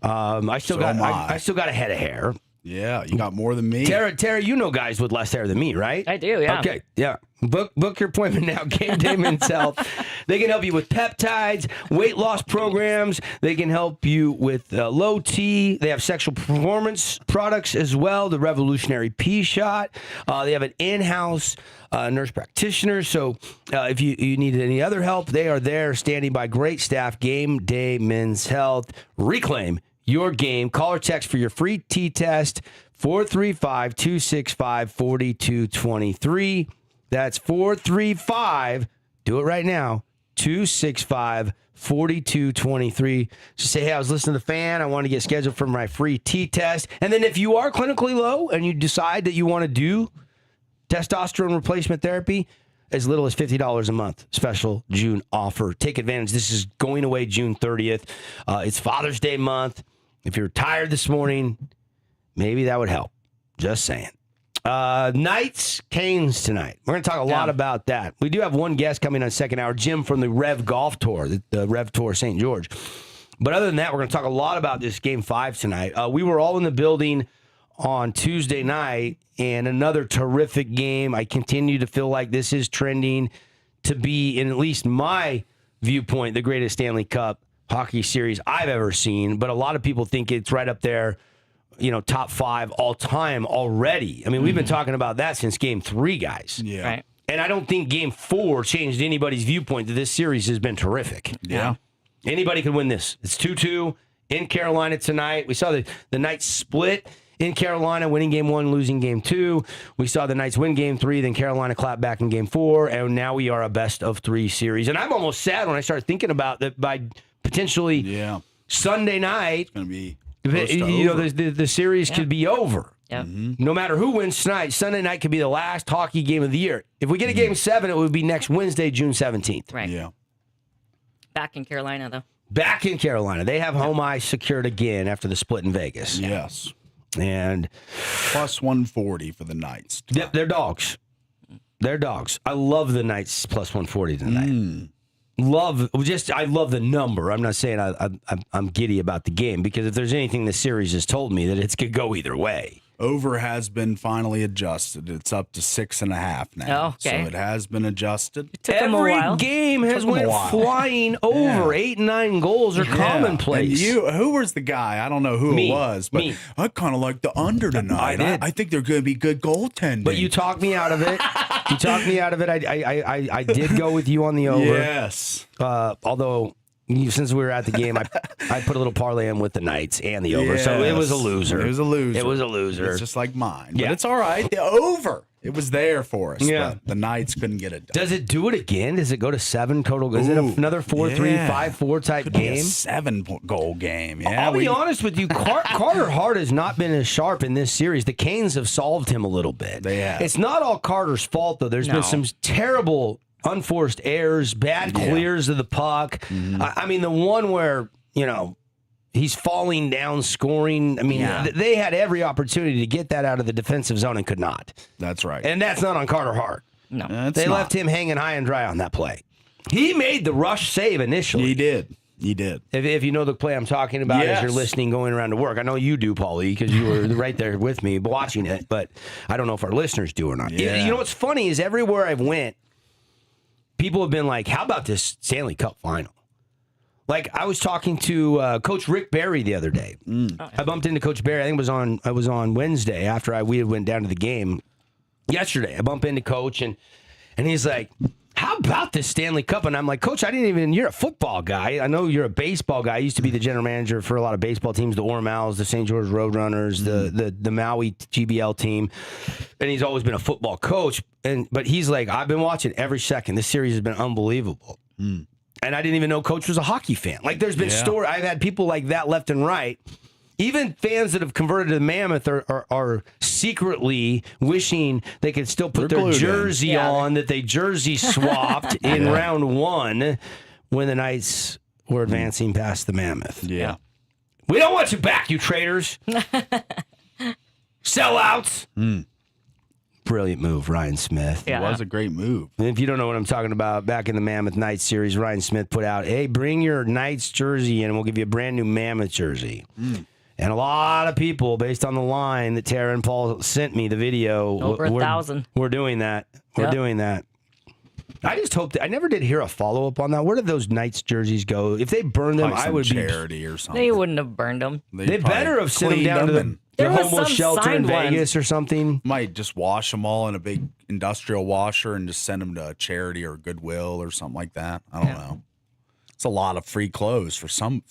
I still got a head of hair. Yeah, you got more than me. Tara, you know guys with less hair than me, right? I do, yeah. Okay, yeah. Book your appointment now. Game Day Men's Health. They can help you with peptides, weight loss programs. They can help you with low T. They have sexual performance products as well. The Revolutionary Pea Shot. They have an in-house nurse practitioner. So if you need any other help, they are there, standing by. Great staff. Game Day Men's Health. Reclaim your game. Call or text for your free T-test, 435-265-4223. That's 435, do it right now, 265-4223. Just say, hey, I was listening to the fan. I want to get scheduled for my free T-test. And then if you are clinically low and you decide that you want to do testosterone replacement therapy, as little as $50 a month. Special June offer. Take advantage. This is going away June 30th. It's Father's Day month. If you're tired this morning, maybe that would help. Just saying. Knights, Canes tonight. We're going to talk a lot about that. We do have one guest coming on second hour, Jim from the Rev Golf Tour, the Rev Tour St. George. But other than that, we're going to talk a lot about this Game 5 tonight. We were all in the building on Tuesday night, and another terrific game. I continue to feel like this is trending to be, in at least my viewpoint, the greatest Stanley Cup hockey series I've ever seen. But a lot of people think it's right up there, top 5 all time already. I mean, we've been talking about that since Game 3, guys. Yeah. Right. And I don't think Game 4 changed anybody's viewpoint that this series has been terrific. Yeah. Anybody could win this. It's 2-2 in Carolina tonight. We saw the Knights split in Carolina, winning Game 1, losing Game 2. We saw the Knights win Game 3, then Carolina clap back in Game 4, and now we are a best-of-3 series. And I'm almost sad when I start thinking about that by potentially Sunday night, It's going to be the series could be over. Yep. No matter who wins tonight, Sunday night could be the last hockey game of the year. If we get a Game 7, it would be next Wednesday, June 17th. Right. Yeah. Back in Carolina, though. Back in Carolina. They have home ice secured again after the split in Vegas. Yes. And plus 140 for the Knights. Yep, they're dogs. They're dogs. I love the Knights plus 140 tonight. I love the number. I'm not saying I'm giddy about the game, because if there's anything this series has told me, that it could go either way. Over has been finally adjusted. It's up to 6.5 now. Oh, okay. So it has been adjusted. Took him a Every while. game has Took 'em a went while. flying over. 8 and 9 goals are commonplace. And who was the guy? I don't know who Me. it was, but Me. I kind of like the under tonight. I did. I think they're going to be good goaltending. But you talked me out of it. You talked me out of it. I did go with you on the over. Yes. Although since we were at the game, I put a little parlay in with the Knights and the over. So it was a Yes. loser. It was a loser. It was a loser. It's just like mine. Yeah. But it's all right. The over. It was there for us. Yeah. But the Knights couldn't get it done. Does it do it again? Does it go to 7 total? Is it another 4-3, yeah. 5-4 type Could be a game? 7-goal game. Yeah, I'll be honest with you. Carter Hart has not been as sharp in this series. The Canes have solved him a little bit. They have. It's not all Carter's fault, though. There's been some terrible unforced errors, bad clears of the puck. Mm-hmm. I mean, the one where, he's falling down, scoring. I mean, they had every opportunity to get that out of the defensive zone and could not. That's right. And that's not on Carter Hart. No. They left him hanging high and dry on that play. He made the rush save initially. He did. He did. If you know the play I'm talking about as you're listening going around to work. I know you do, Paulie, because you were right there with me watching it, but I don't know if our listeners do or not. Yeah. You know what's funny is everywhere I've went, people have been like, how about this Stanley Cup final? Like, I was talking to Coach Rick Barry the other day. I bumped into Coach Barry. I think it was on Wednesday after we went down to the game yesterday. I bumped into Coach, and he's like, how about this Stanley Cup? And I'm like, Coach, you're a football guy. I know you're a baseball guy. I used to be the general manager for a lot of baseball teams, the Ormals, the St. George Roadrunners, the Maui GBL team. And he's always been a football coach. But he's like, I've been watching every second. This series has been unbelievable. And I didn't even know Coach was a hockey fan. Like, there's been I've had people like that left and right. Even fans that have converted to the Mammoth are secretly wishing they could still put their jersey on that they jersey swapped in round 1 when the Knights were advancing past the Mammoth. Yeah. We don't want you back, you traitors. Sellouts. Brilliant move, Ryan Smith. Yeah. It was a great move. And if you don't know what I'm talking about, back in the Mammoth Knights series, Ryan Smith put out, hey, bring your Knights jersey in and we'll give you a brand new Mammoth jersey. And a lot of people, based on the line that Tara and Paul sent me, the video. Over 1,000. We're doing that. We're doing that. I just hope I never did hear a follow-up on that. Where did those Knights jerseys go? If they burned them, Like I would be... charity or something. They wouldn't have burned them. They better have sent them down to the There was homeless some shelter in signed ones. Vegas or something. Might just wash them all in a big industrial washer and just send them to a charity or Goodwill or something like that. I don't know. It's a lot of free clothes for some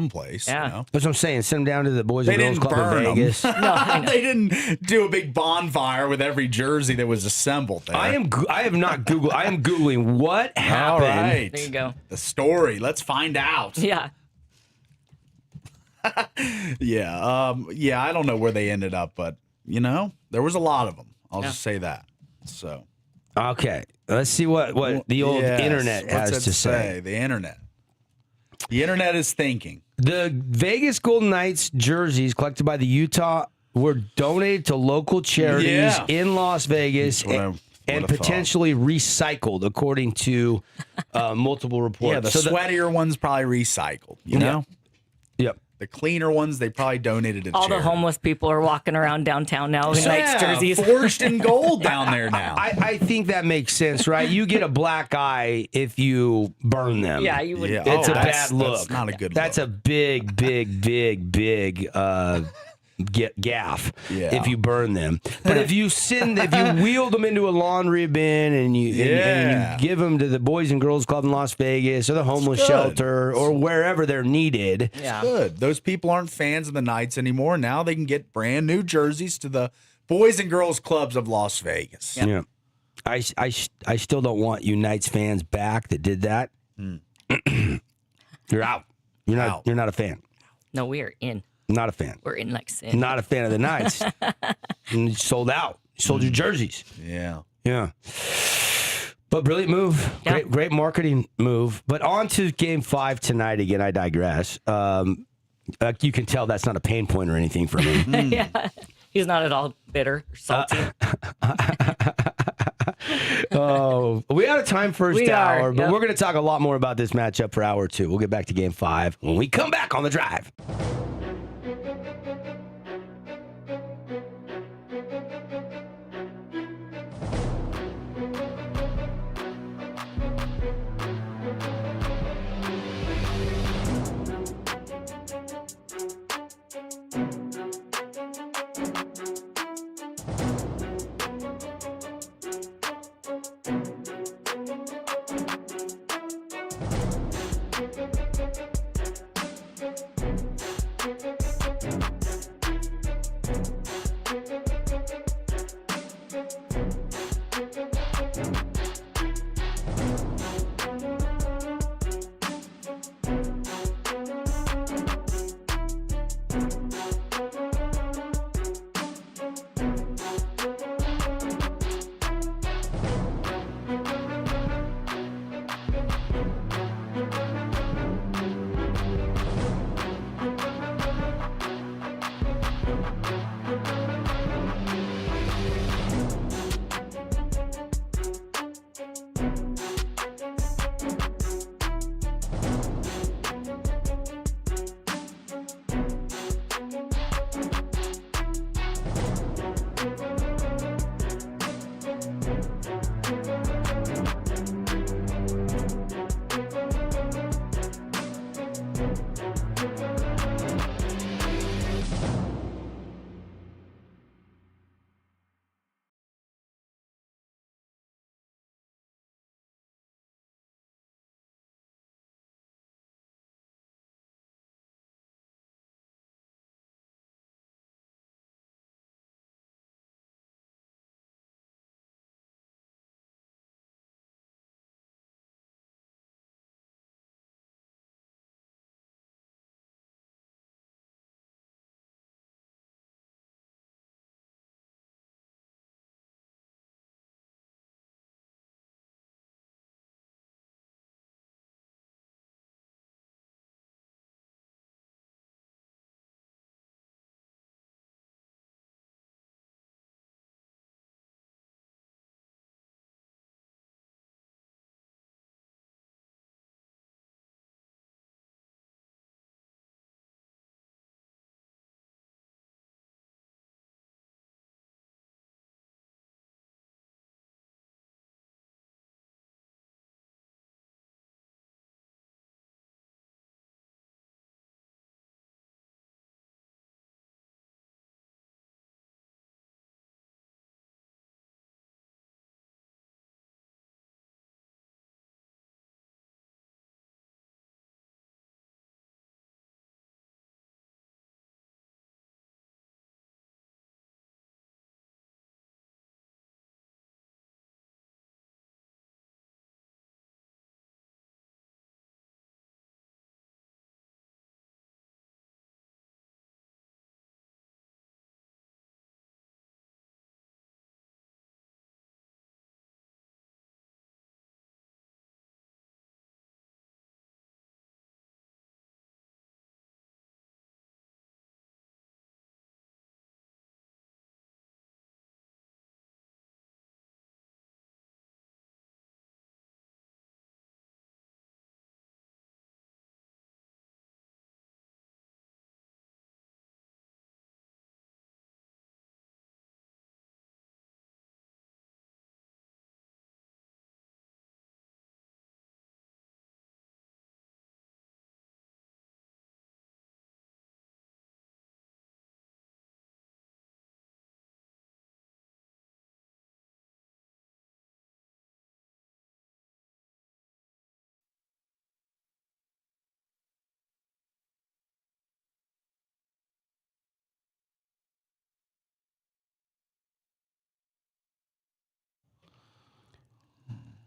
place. Yeah. You know? That's what I'm saying. Send them down to the Boys They and Girls didn't Club burn in 'em. Vegas. They didn't do a big bonfire with every jersey that was assembled there. I am not Google. I am Googling what All happened. right. There you go. The story. Let's find out. Yeah. Yeah. I don't know where they ended up, but there was a lot of them. I'll just say that. So. Okay, let's see what the old internet What's has it to say. The internet. The internet is thinking. The Vegas Golden Knights jerseys collected by the Utah were donated to local charities in Las Vegas That's what I and would've thought. potentially recycled, according to multiple reports. Yeah, the sweatier ones probably recycled. You know, Yep. the cleaner ones they probably donated to All the charity. homeless people are walking around downtown now in Knights jerseys. forged in gold down there now. I think that makes sense, right? You get a black ey if you burn them. Yeah, you would. Yeah. It's a that's- bad look. That's not a good That's look. a big gaff if you burn them. But if you wheeled them into a laundry bin and you give them to the Boys and Girls Club in Las Vegas or the homeless good. shelter or wherever they're needed. Yeah. Good. Those people aren't fans of the Knights anymore. Now they can get brand new jerseys to the Boys and Girls Clubs of Las Vegas. Yeah. I still don't want you Knights fans back that did that. You're out. You're not a fan. No, we are in. Not a fan. We're in like sin. Not a fan of the Knights. And you sold out. You sold your jerseys. Yeah. Yeah. But brilliant move. Yeah. Great marketing move. But on to game 5 tonight. Again, I digress. You can tell that's not a pain point or anything for me. Yeah. He's not at all bitter or salty. Oh, we out of time first We hour, are, but yep. we're going to talk a lot more about this matchup for hour 2. We'll get back to game 5 when we come back on the drive.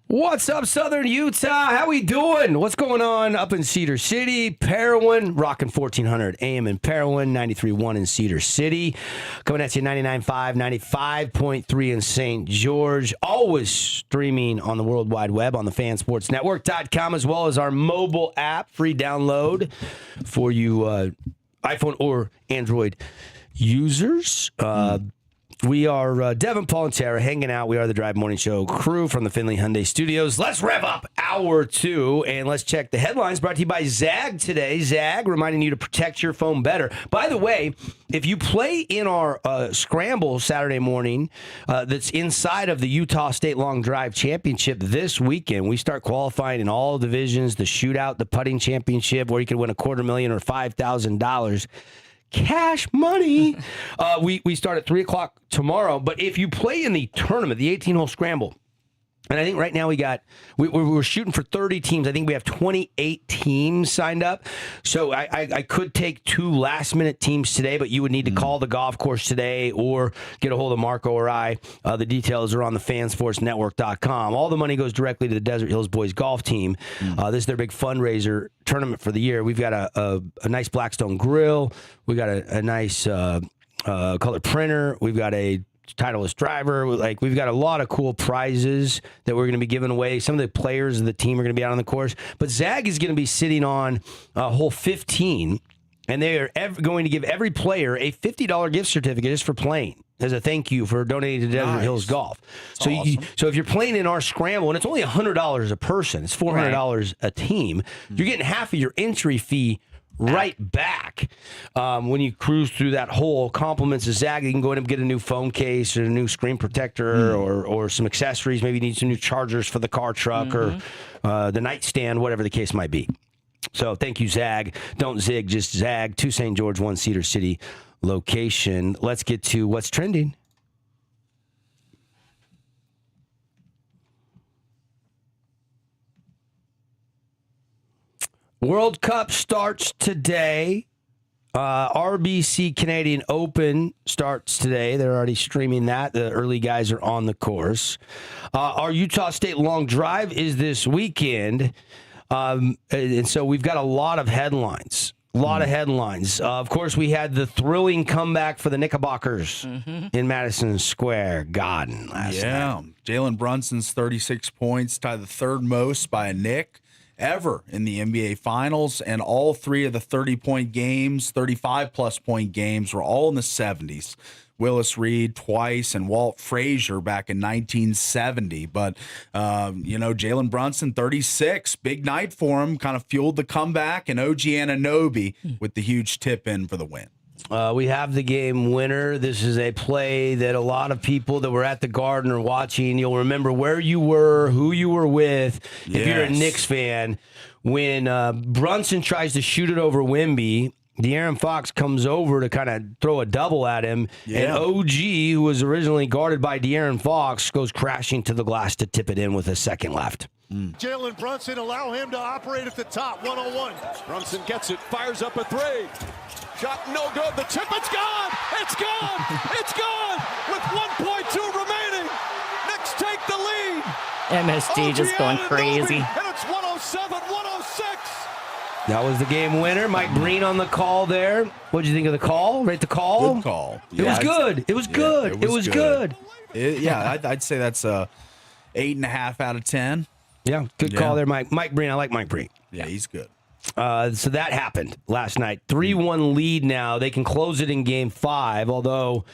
What's up, Southern Utah? How we doing? What's going on up in Cedar City? Parowan, rocking 1400 AM in Parowan, 93.1 in Cedar City. Coming at you 99.5, 95.3 in St. George. Always streaming on the World Wide Web on the fansportsnetwork.com, as well as our mobile app, free download for you iPhone or Android users. We are Devin, Paul, and Tara hanging out. We are the Drive Morning Show crew from the Findlay Hyundai Studios. Let's rev up hour 2, and let's check the headlines brought to you by Zag today. Zag, reminding you to protect your phone better. By the way, if you play in our Scramble Saturday morning that's inside of the Utah State Long Drive Championship this weekend, we start qualifying in all divisions, the shootout, the putting championship, where you can win $250,000 or $5,000. Cash money. We start at 3 o'clock tomorrow. But if you play in the tournament, the 18-hole scramble, and I think right now we're shooting for 30 teams. I think we have 28 teams signed up. So I could take 2 last-minute teams today, but you would need to call the golf course today or get a hold of Marco or I. The details are on the fansportsnetwork.com. All the money goes directly to the Desert Hills Boys golf team. This is their big fundraiser tournament for the year. We've got a nice Blackstone grill. We've got a nice color printer. We've got a Titleist driver. We've got a lot of cool prizes that we're going to be giving away. Some of the players of the team are going to be out on the course, but Zag is going to be sitting on hole 15, and they are going to give every player a $50 gift certificate just for playing as a thank you for donating to Desert Hills Golf. So, awesome. So if you're playing in our scramble, and it's only $100 a person, it's $400 a team, you're getting half of your entry fee right back when you cruise through that hole. Compliments of Zag. You can go in and get a new phone case or a new screen protector or some accessories. Maybe you need some new chargers for the car, truck, or the nightstand, whatever the case might be. So thank you, Zag. Don't zig, just Zag. 2 St. George, 1 Cedar City location. Let's get to what's trending. World Cup starts today. RBC Canadian Open starts today. They're already streaming that. The early guys are on the course. Our Utah State Long Drive is this weekend. And so we've got a lot of headlines. Of course, we had the thrilling comeback for the Knickerbockers in Madison Square Garden last night. Jalen Brunson's 36 points, tied the third most by a Knick ever in the NBA Finals, and all 3 of the 30-point games, 35-plus point games, were all in the 70s. Willis Reed twice and Walt Frazier back in 1970. But, Jalen Brunson, 36, big night for him, kind of fueled the comeback, and OG Anunoby with the huge tip-in for the win. We have the game winner. This is a play that a lot of people that were at the Garden are watching. You'll remember where you were, who you were with, if you're a Knicks fan. When Brunson tries to shoot it over Wemby, De'Aaron Fox comes over to kind of throw a double at him, and OG, who was originally guarded by De'Aaron Fox, goes crashing to the glass to tip it in with a second left. Jalen Brunson, allow him to operate at the top, 101. Brunson gets it, fires up a 3. Shot no good. The tip, it's gone! It's gone! It's gone! With 1.2 remaining. Knicks take the lead. MSG just going crazy. And it's 107-106. That was the game winner. Mike Breen on the call there. What did you think of the call? Rate the call? Good call. It was good. It was good. It was good. I'd say that's a 8.5 out of 10. Yeah, good call there, Mike. Mike Breen. I like Mike Breen. Yeah, he's good. So that happened last night. 3-1 lead now. They can close it in game 5, although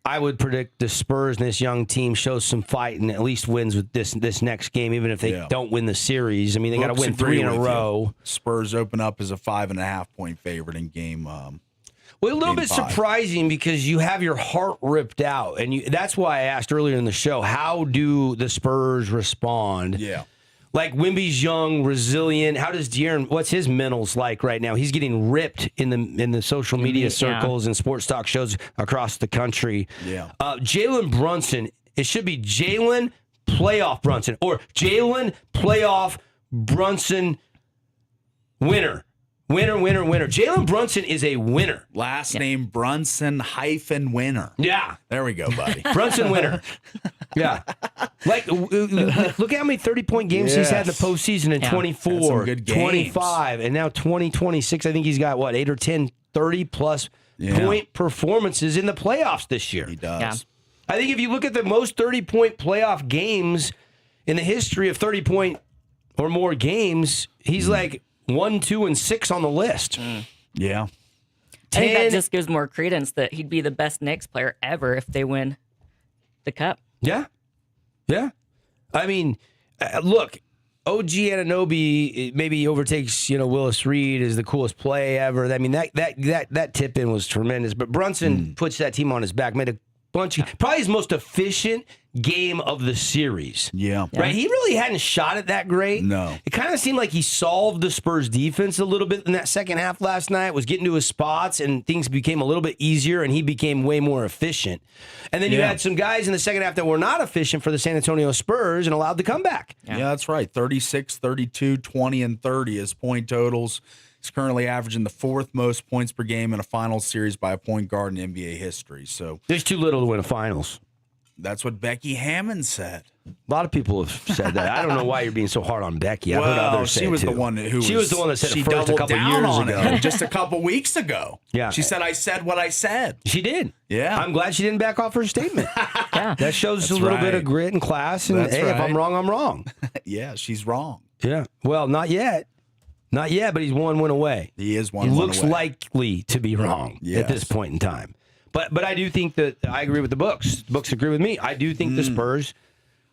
I would predict the Spurs and this young team shows some fight and at least wins with this next game, even if they don't win the series. I mean, they got to win 3 in a row. Spurs open up as a 5.5-point favorite in game. Well, a little bit surprising because you have your heart ripped out. And that's why I asked earlier in the show, how do the Spurs respond? Yeah. Like, Wemby's young, resilient. How does De'Aaron, what's his mentals like right now? He's getting ripped in the social media circles and sports talk shows across the country. Yeah. Jalen Brunson, it should be Jalen Playoff Brunson or Jalen Playoff Brunson winner. Winner, winner, winner. Jalen Brunson is a winner. Last name Brunson-winner. Yeah. There we go, buddy. Brunson winner. Yeah. Like, look how many 30-point games he's had in the postseason in 24, Had some good games. 25, and now 26. I think he's got, 8 or 10 30-plus point performances in the playoffs this year. He does. Yeah. I think if you look at the most 30-point playoff games in the history of 30-point or more games, he's like 1, 2, and 6 on the list. Yeah. I think that just gives more credence that he'd be the best Knicks player ever if they win the cup. Yeah. Yeah. I mean, look, OG Anunoby maybe overtakes, Willis Reed as the coolest play ever. I mean, that tip in was tremendous. But Brunson puts that team on his back, made a bunch of, probably his most efficient game of the series. Yeah. Right? He really hadn't shot it that great. No. It kind of seemed like he solved the Spurs defense a little bit in that second half last night, was getting to his spots, and things became a little bit easier, and he became way more efficient. And then you had some guys in the second half that were not efficient for the San Antonio Spurs and allowed the comeback. Yeah, that's right. 36, 32, 20, and 30 is point totals. He's currently averaging the 4th most points per game in a finals series by a point guard in NBA history. So There's too little to win a finals. that's what Becky Hammond said. A lot of people have said that. I don't know why you're being so hard on Becky. I've heard others say she was it too. the one who she was the one that said she it first a doubled couple down years on ago. it just a couple weeks ago. Yeah. She said, I said what I said. She did. Yeah. I'm glad she didn't back off her statement. Yeah. That shows That's a little bit right. of grit and class. And That's hey, if right. I'm wrong, I'm wrong. Yeah, she's wrong. Yeah. Well, not yet. Not yet, but he's one win away. He is one He win looks away. likely to be wrong at this Yes. point in time. But I do think that I agree with the books. The books agree with me. I do think the Spurs,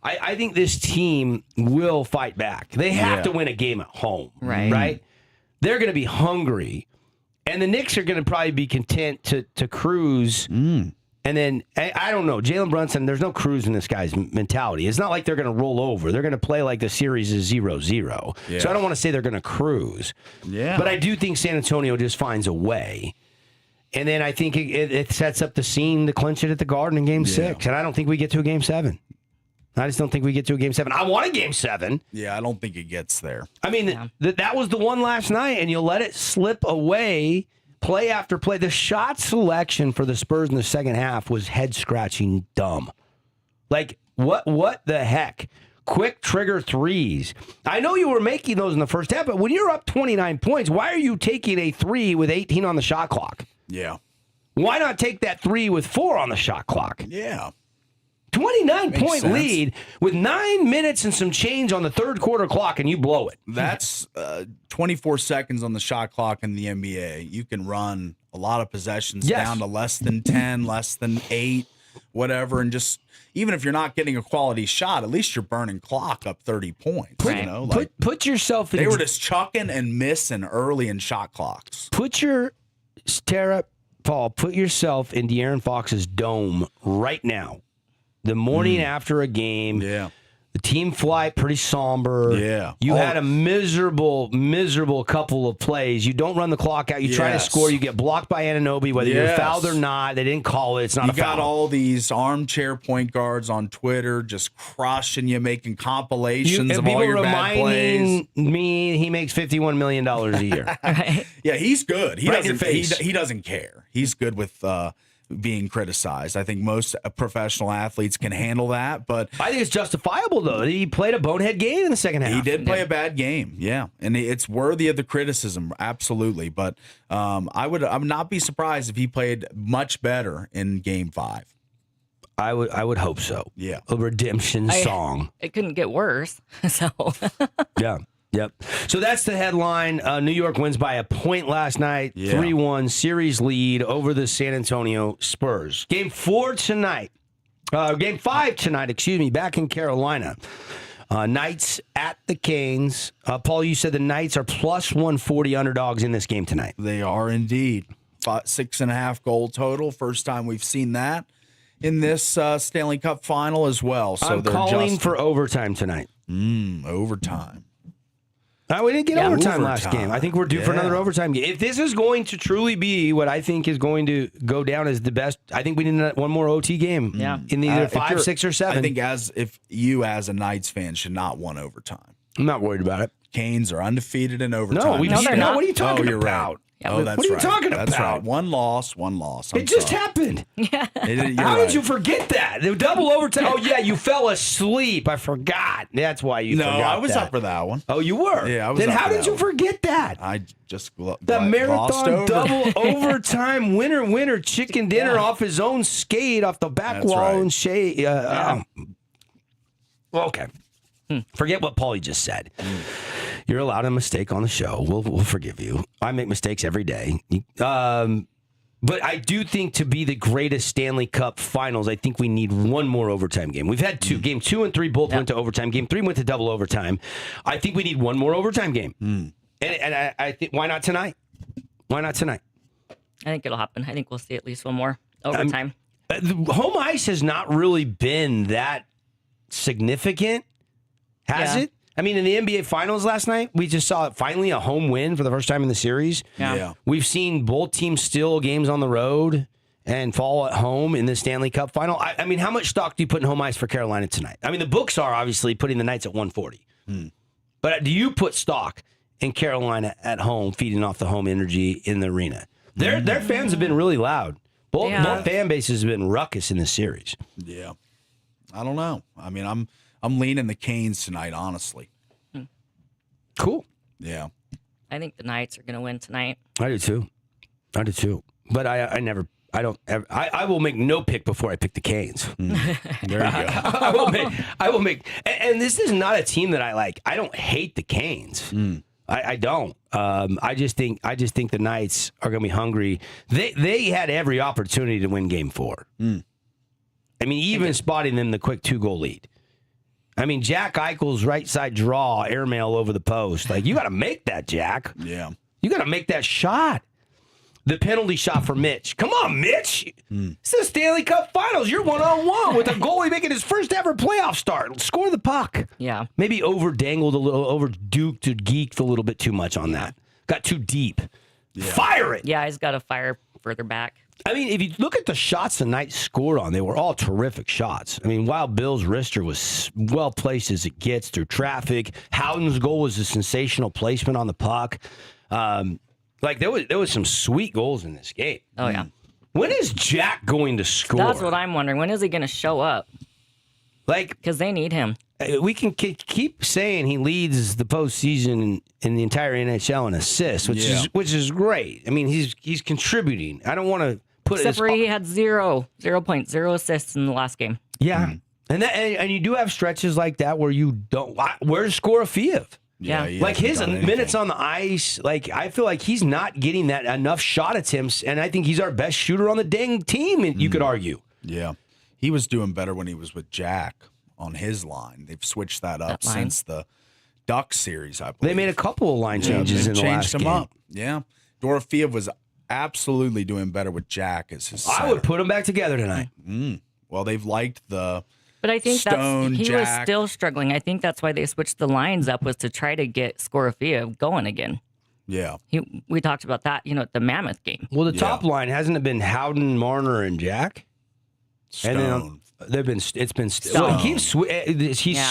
I think this team will fight back. They have to win a game at home. Right? They're going to be hungry. And the Knicks are going to probably be content to cruise. And then, I don't know, Jalen Brunson, there's no cruise in this guy's mentality. It's not like they're going to roll over. They're going to play like the series is 0-0. Yeah. So I don't want to say they're going to cruise. Yeah. But I do think San Antonio just finds a way. And then I think it sets up the scene to clinch it at the Garden in Game 6. And I don't think we get to a Game 7. I just don't think we get to a Game 7. I want a Game 7. Yeah, I don't think it gets there. I mean, that was the one last night, and you'll let it slip away play after play. The shot selection for the Spurs in the second half was head-scratching dumb. Like, what the heck? Quick trigger threes. I know you were making those in the first half, but when you're up 29 points, why are you taking a 3 with 18 on the shot clock? Yeah. Why not take that 3 with 4 on the shot clock? Yeah. 29-point sense. lead with 9 minutes and some change on the third quarter clock, and you blow it. That's 24 seconds on the shot clock in the NBA. You can run a lot of possessions down to less than 10, less than 8, whatever, and just even if you're not getting a quality shot, at least you're burning clock up 30 points. Right. You know, like Put yourself in. they were just chucking and missing early in shot clocks. Put yourself in De'Aaron Fox's dome right now. The morning after a game. Yeah. The team flight, pretty somber. Yeah. You had a miserable couple of plays. You don't run the clock out. You try to score. You get blocked by Anunoby, whether you're fouled or not. They didn't call it. It's not a foul. You got all these armchair point guards on Twitter just crushing you, making compilations of all your bad plays. Reminding me he makes $51 million a year. Yeah, he's good. He Right in your doesn't. face. He doesn't care. He's good with being criticized. I think most professional athletes can handle that, but I think it's justifiable, though. He played a bonehead game in the second half. he did play a bad game. Yeah, and it's worthy of the criticism, absolutely. But I would not be surprised if he played much better in Game 5. I would hope so. Yeah. A redemption song. It couldn't get worse. So Yeah. Yep. So that's the headline. New York wins by a point last night. Yeah. 3-1 series lead over the San Antonio Spurs. Game 5 tonight, back in Carolina. Knights at the Canes. Paul, you said the Knights are plus 140 underdogs in this game tonight. They are indeed. 6.5 goal total. First time we've seen that in this Stanley Cup final as well. So I'm calling for overtime tonight. overtime. We didn't get overtime last Overtime. game. I think we're due for another overtime game. If this is going to truly be what I think is going to go down as the best, I think we need one more OT game. Yeah. In either If 5, 6, or 7. I think if you as a Knights fan should not want overtime. I'm not worried about it. Canes are undefeated in overtime. No, they're not. What are you talking you're about? Right. Yeah, Oh, that's what are you right. talking That's about? right. One loss. It just happened. Yeah. How did you forget that? The double overtime. Oh, yeah, you fell asleep. I forgot. That's why you forgot I was that. up for that one. Oh, you were? Yeah, I was Then up how for did that you one. forget that? I just The glossed marathon over. double overtime winner chicken dinner off his own skate off the back That's wall right. and shade. Okay. Forget what Paulie just said. You're allowed a mistake on the show. We'll forgive you. I make mistakes every day. But I do think to be the greatest Stanley Cup Finals, I think we need one more overtime game. We've had two. Game 2 and 3 both went to overtime. Game 3 went to double overtime. I think we need one more overtime game. And I think, why not tonight? Why not tonight? I think it'll happen. I think we'll see at least one more overtime. Home ice has not really been that significant, has it? I mean, in the NBA Finals last night, we just saw finally a home win for the first time in the series. Yeah. We've seen both teams steal games on the road and fall at home in the Stanley Cup Final. I mean, how much stock do you put in home ice for Carolina tonight? I mean, the books are obviously putting the Knights at 140. But do you put stock in Carolina at home, feeding off the home energy in the arena? Their fans have been really loud. Both fan bases have been ruckus in this series. Yeah. I don't know. I mean, I'm leaning the Canes tonight, honestly. Cool. Yeah. I think the Knights are going to win tonight. I do too. But I will make no pick before I pick the Canes. There you go. I will make, and this is not a team that I like. I don't hate the Canes. I don't. I just think the Knights are going to be hungry. They had every opportunity to win Game 4. I mean, even spotting them the quick 2-goal lead. I mean, Jack Eichel's right side draw, airmail over the post. Like, you got to make that, Jack. Yeah. You got to make that shot. The penalty shot for Mitch. Come on, Mitch. It's the Stanley Cup Finals. You're 1-on-1 with a goalie making his first ever playoff start. Score the puck. Yeah. Maybe over-dangled a little, over-duked or geeked a little bit too much on that. Got too deep. Yeah. Fire it. Yeah, he's got to fire further back. I mean, if you look at the shots the Knights scored on, they were all terrific shots. I mean, Wild Bill's wrister was well placed as it gets through traffic. Howden's goal was a sensational placement on the puck. Like there was some sweet goals in this game. Oh, yeah. When is Jack going to score? That's what I'm wondering. When is he going to show up? Like, Because they need him. we can keep saying he leads the postseason in the entire NHL in assists, which is great. I mean, he's contributing. I don't want to put Except it for he had 0.0 assists in the last game. Yeah. And you do have stretches like that where you don't. Where's Skorofiev? Yeah. he Like hasn't his done minutes anything. on the ice, like I feel like he's not getting that enough shot attempts, and I think he's our best shooter on the dang team. You could argue. Yeah. He was doing better when he was with Jack on his line. They've switched that up That line. since the Ducks series, I believe. They made a couple of line changes they've in the last changed him game. up. Yeah. Dorofiev was absolutely doing better with Jack as his center. I would put them back together tonight. Well, they've liked the But I think Stone, he was Jack. still struggling. I think that's why they switched the lines up, was to try to get Skorofiev going again. yeah. We talked about that, at the Mammoth game. Well, the top line hasn't it been Howden, Marner, and Jack? Stone. And then it's been Stone. well, he's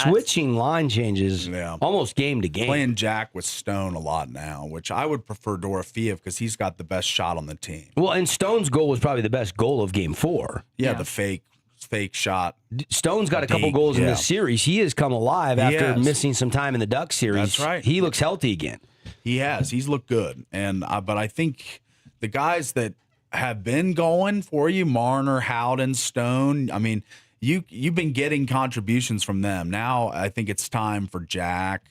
switching line changes almost game to game. Playing Jack with Stone a lot now, which I would prefer Dorofiev because he's got the best shot on the team. Well, and Stone's goal was probably the best goal of Game 4. Yeah, Yeah. the fake shot. Stone's got a couple Deke, goals in yeah. this series. He has come alive He after has. missing some time in the Ducks series. That's right. He looks healthy again. He has. He's looked good. And but I think the guys that have been going for you, Marner, Howden, Stone, I mean, you've been getting contributions from them. Now I think it's time for Jack,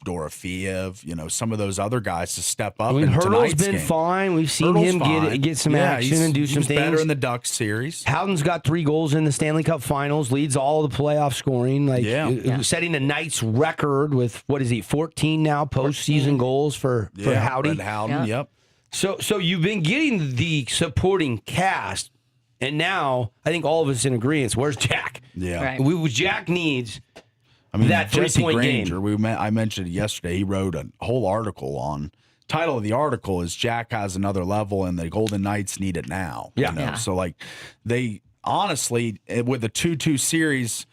Dorofiev, some of those other guys to step up. I mean, in Hurdle's tonight's been game. fine. We've seen Hurdle's him fine. get some Yeah, action and do some he was things. better in the Ducks series. Howden's got 3 goals in the Stanley Cup Finals, leads all the playoff scoring. Setting the Knights record with, 14 now postseason goals for Howdy. Red Howden, Yeah. yep. So you've been getting the supporting cast, and now I think all of us in agreement. Where's Jack? Yeah. Right. Jack needs I mean, that Jesse 3-point Granger, game. I mentioned it yesterday. He wrote a whole article on. Title of the article is Jack has another level, and the Golden Knights need it now. Yeah. So like they honestly with the 2-2 series,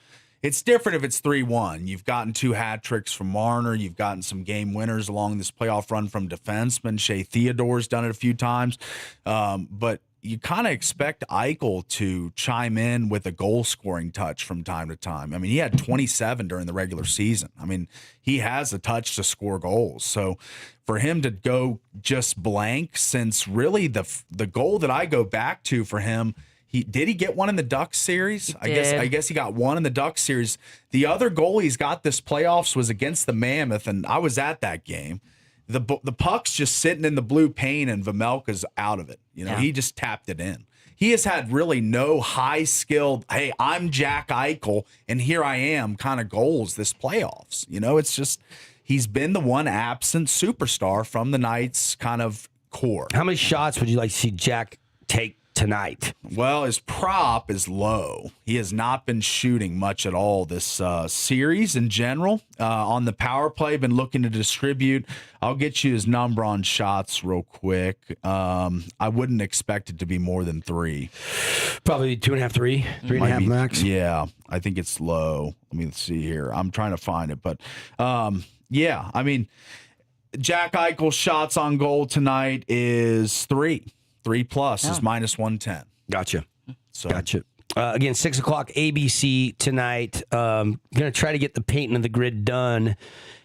It's different if it's 3-1. You've gotten 2 hat tricks from Marner. You've gotten some game winners along this playoff run from defensemen. Shea Theodore's done it a few times. But you kind of expect Eichel to chime in with a goal-scoring touch from time to time. I mean, he had 27 during the regular season. I mean, he has a touch to score goals. So for him to go just blank, since really the goal that I go back to for him, did he get one in the Ducks series? I guess he got one in the Ducks series. The other goal he's got this playoffs was against the Mammoth, and I was at that game. The puck's just sitting in the blue paint, and Vejmelka's out of it. He just tapped it in. He has had really no high-skilled, hey, I'm Jack Eichel, and here I am kind of goals this playoffs. It's just he's been the one absent superstar from the Knights kind of core. How many shots would you like to see Jack take tonight? Well, his prop is low. He has not been shooting much at all this series in general. On the power play, been looking to distribute. I'll get you his number on shots real quick. I wouldn't expect it to be more than 3. Probably 2.5, 3, 3.5 max. Yeah, I think it's low. Let me see here. I'm trying to find it, but yeah, I mean, Jack Eichel's shots on goal tonight is 3. 3+ is -110. Gotcha. So. Gotcha. Again, 6 o'clock ABC tonight. Going to try to get the painting of the grid done,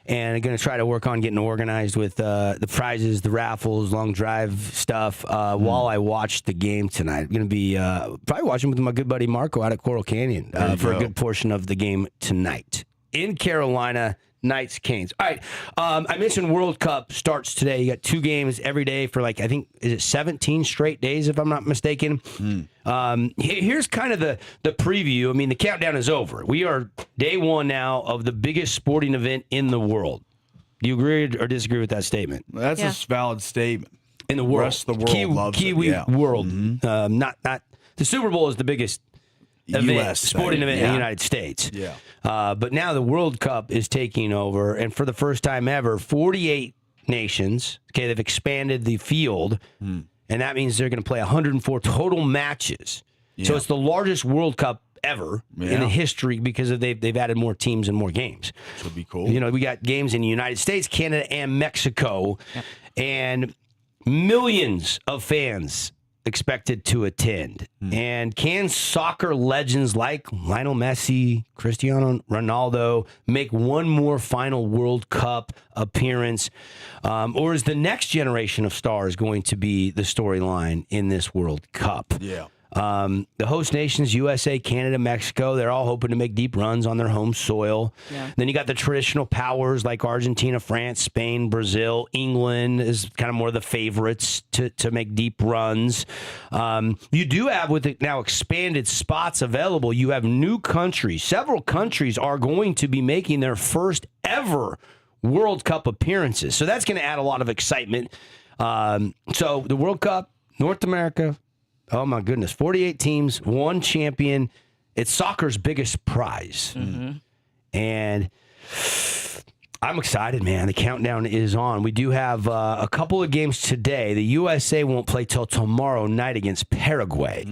and going to try to work on getting organized with the prizes, the raffles, long drive stuff while I watch the game tonight. I'm going to be probably watching with my good buddy Marco out at Coral Canyon for a good portion of the game tonight. In Carolina, Knights, Canes. All right. I mentioned World Cup starts today. You got 2 games every day for I think, is it 17 straight days, if I'm not mistaken? Here's kind of the preview. I mean, the countdown is over. We are day 1 now of the biggest sporting event in the world. Do you agree or disagree with that statement? That's a valid statement. In the world. The rest of the world loves Kiwi it. world. Not the Super Bowl is the biggest sporting event in the United States. Yeah. But now the World Cup is taking over, and for the first time ever, 48 nations. Okay, they've expanded the field, and that means they're going to play 104 total matches. Yeah. So it's the largest World Cup ever in the history because they've added more teams and more games. Should be cool. We got games in the United States, Canada, and Mexico, and millions of fans expected to attend. And can soccer legends like Lionel Messi, Cristiano Ronaldo make one more final World Cup appearance? Or is the next generation of stars going to be the storyline in this World Cup? Yeah. The host nations, USA, Canada, Mexico, they're all hoping to make deep runs on their home soil. Yeah. Then you got the traditional powers like Argentina, France, Spain, Brazil. England is kind of more the favorites to make deep runs. You do have, with the now expanded spots available, you have new countries. Several countries are going to be making their first ever World Cup appearances. So that's going to add a lot of excitement. So the World Cup, North America, oh, my goodness. 48 teams, 1 champion. It's soccer's biggest prize. And I'm excited, man. The countdown is on. We do have a couple of games today. The USA won't play till tomorrow night against Paraguay.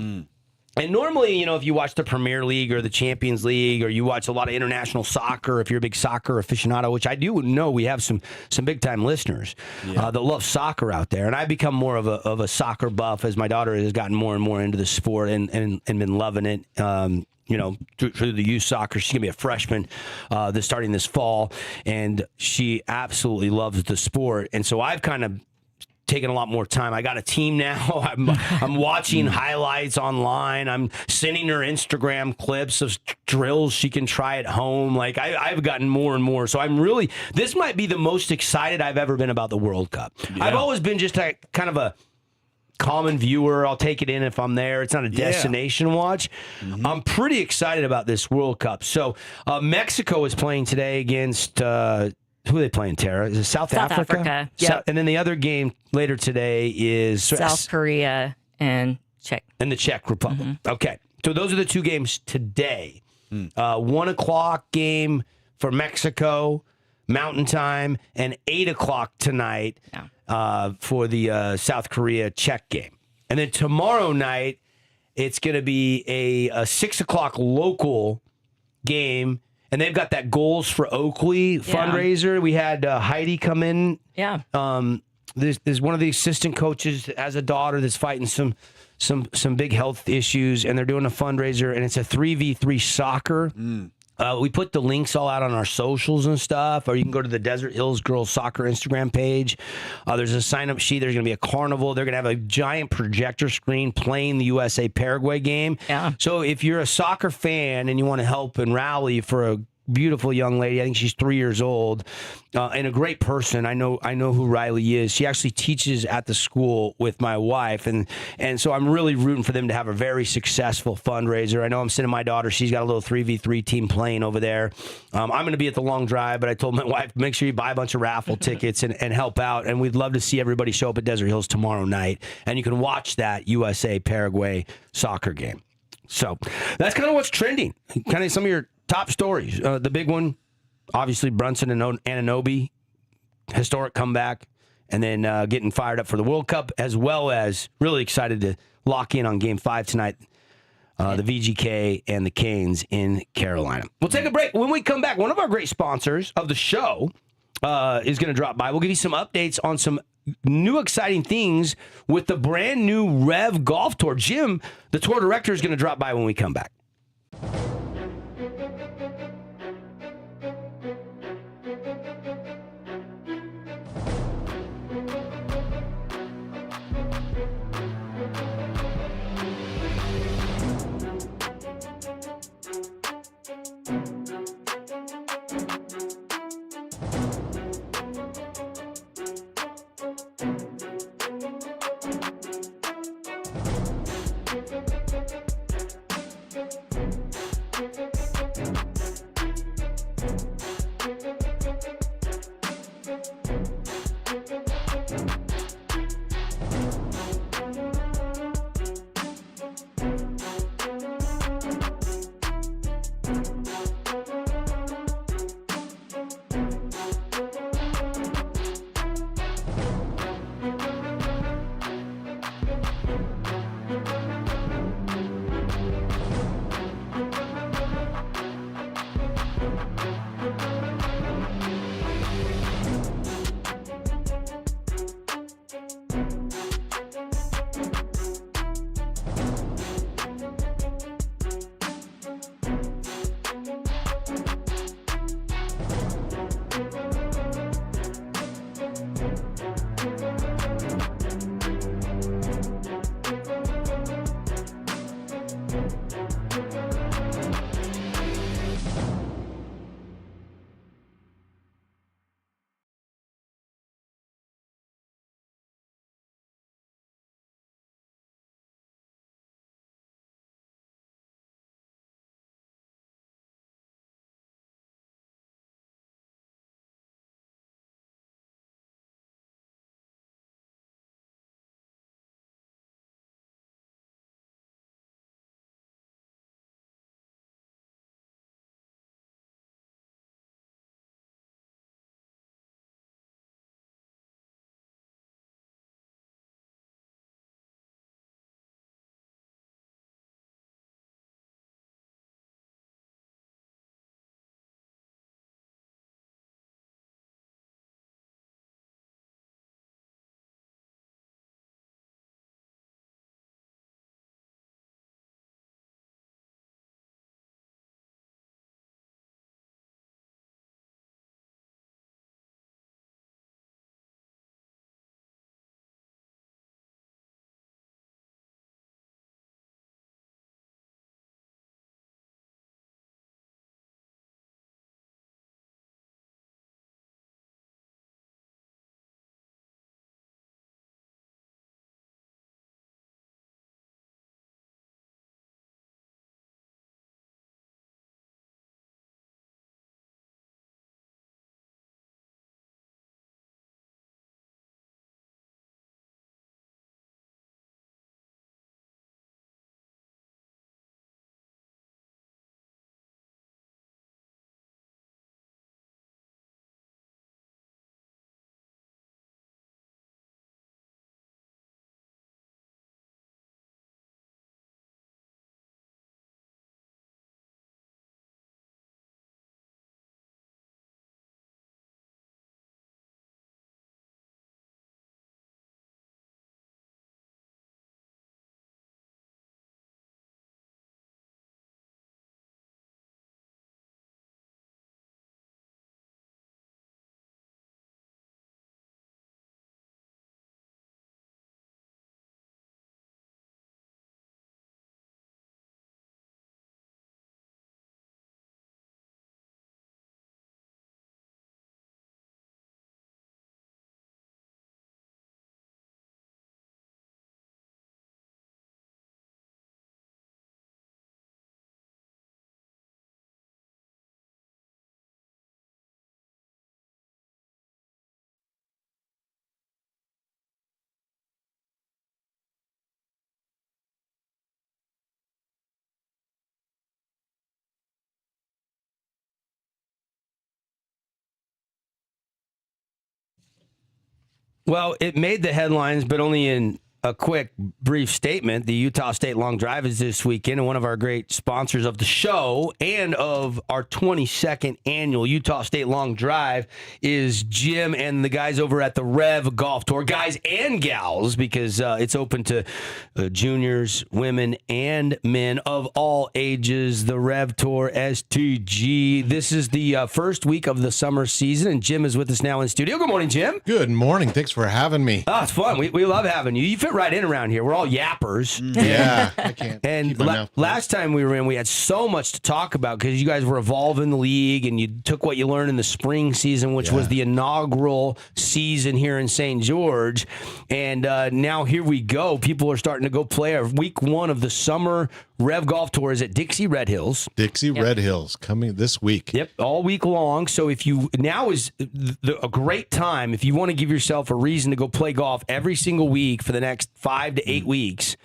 And normally, if you watch the Premier League or the Champions League, or you watch a lot of international soccer, if you're a big soccer aficionado, which I do know we have some big-time listeners that love soccer out there. And I've become more of a soccer buff as my daughter has gotten more and more into the sport and been loving it. Through the youth soccer. She's going to be a freshman starting this fall, and she absolutely loves the sport. And so I've kind of taking a lot more time. I got a team now. I'm watching highlights online. I'm sending her Instagram clips of drills she can try at home. I've gotten more and more. So this might be the most excited I've ever been about the World Cup. Yeah. I've always been just kind of a common viewer. I'll take it in if I'm there. It's not a destination watch. I'm pretty excited about this World Cup. So Mexico is playing today against who are they playing, Tara? Is it South Africa? Yeah. And then the other game later today is South Korea and Czech. And the Czech Republic. Okay. So those are the 2 games today. 1 o'clock game for Mexico, Mountain Time, and 8 o'clock tonight for the South Korea Czech game. And then tomorrow night, it's going to be a 6 o'clock local game, and they've got that Goals for Oakley fundraiser. We had Heidi come in. Yeah. There's one of the assistant coaches that has a daughter that's fighting some big health issues, and they're doing a fundraiser, and it's a 3v3 soccer. We put the links all out on our socials and stuff, or you can go to the Desert Hills Girls Soccer Instagram page. There's a sign-up sheet. There's going to be a carnival. They're going to have a giant projector screen playing the USA-Paraguay game. Yeah. So if you're a soccer fan and you want to help and rally for a beautiful young lady, I think she's 3 years old, and a great person. I know who Riley is. She actually teaches at the school with my wife, and so I'm really rooting for them to have a very successful fundraiser. I know I'm sending my daughter. She's got a little 3v3 team playing over there. I'm going to be at the long drive, but I told my wife, make sure you buy a bunch of raffle tickets and help out, and we'd love to see everybody show up at Desert Hills tomorrow night, and you can watch that USA-Paraguay soccer game. So that's kind of what's trending, kind of some of your top stories. The big one, obviously, Brunson and Anunoby, historic comeback, and then getting fired up for the World Cup, as well as really excited to lock in on Game 5 tonight, the VGK and the Canes in Carolina. We'll take a break. When we come back, one of our great sponsors of the show is going to drop by. We'll give you some updates on some new exciting things with the brand new Rev Golf Tour. Jim, the tour director, is going to drop by when we come back. Well, it made the headlines, but only in a quick, brief statement. The Utah State Long Drive is this weekend, and one of our great sponsors of the show and of our 22nd annual Utah State Long Drive is Jim and the guys over at the Rev Golf Tour, guys and gals, because it's open to juniors, women, and men of all ages. The Rev Tour STG. This is the first week of the summer season, and Jim is with us now in studio. Good morning, Jim. Good morning. Thanks for having me. Oh, it's fun. We love having you. You fit right in around here. We're all yappers. Yeah, I can't. And last time we were in, we had so much to talk about because you guys were evolving the league and you took what you learned in the spring season, which was the inaugural season here in St. George. And now here we go. People are starting to go play our week one of the summer Rev Golf Tour is at Dixie Red Hills. Red Hills coming this week. Yep, all week long. So if you now is a great time if you want to give yourself a reason to go play golf every single week for the next 5 to 8 weeks.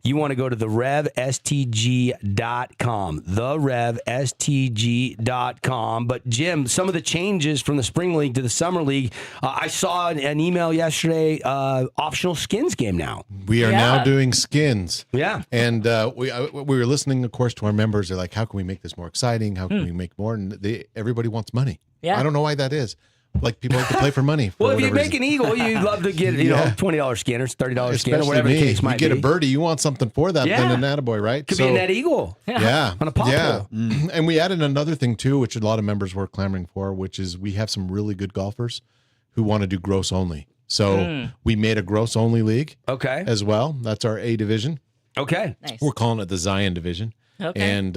You want to go to therevstg.com, therevstg.com. But Jim, some of the changes from the spring league to the summer league, I saw an email yesterday. Optional skins game now. We are now doing skins. Yeah, and we were listening, of course, to our members. They're like, "How can we make this more exciting? How can we make more?" And everybody wants money. Yeah, I don't know why that is. Like people like to play for money. Well, if you make an eagle, you'd love to get $20 skin or $30 skin or whatever the case might be. You get a birdie, you want something for that than an attaboy, right? Could be a net eagle. Yeah, on a pop hole. And we added another thing too, which a lot of members were clamoring for, which is we have some really good golfers who want to do gross only. So we made a gross only league. Okay. As well. That's our A division. Okay. Nice. We're calling it the Zion division. Okay. And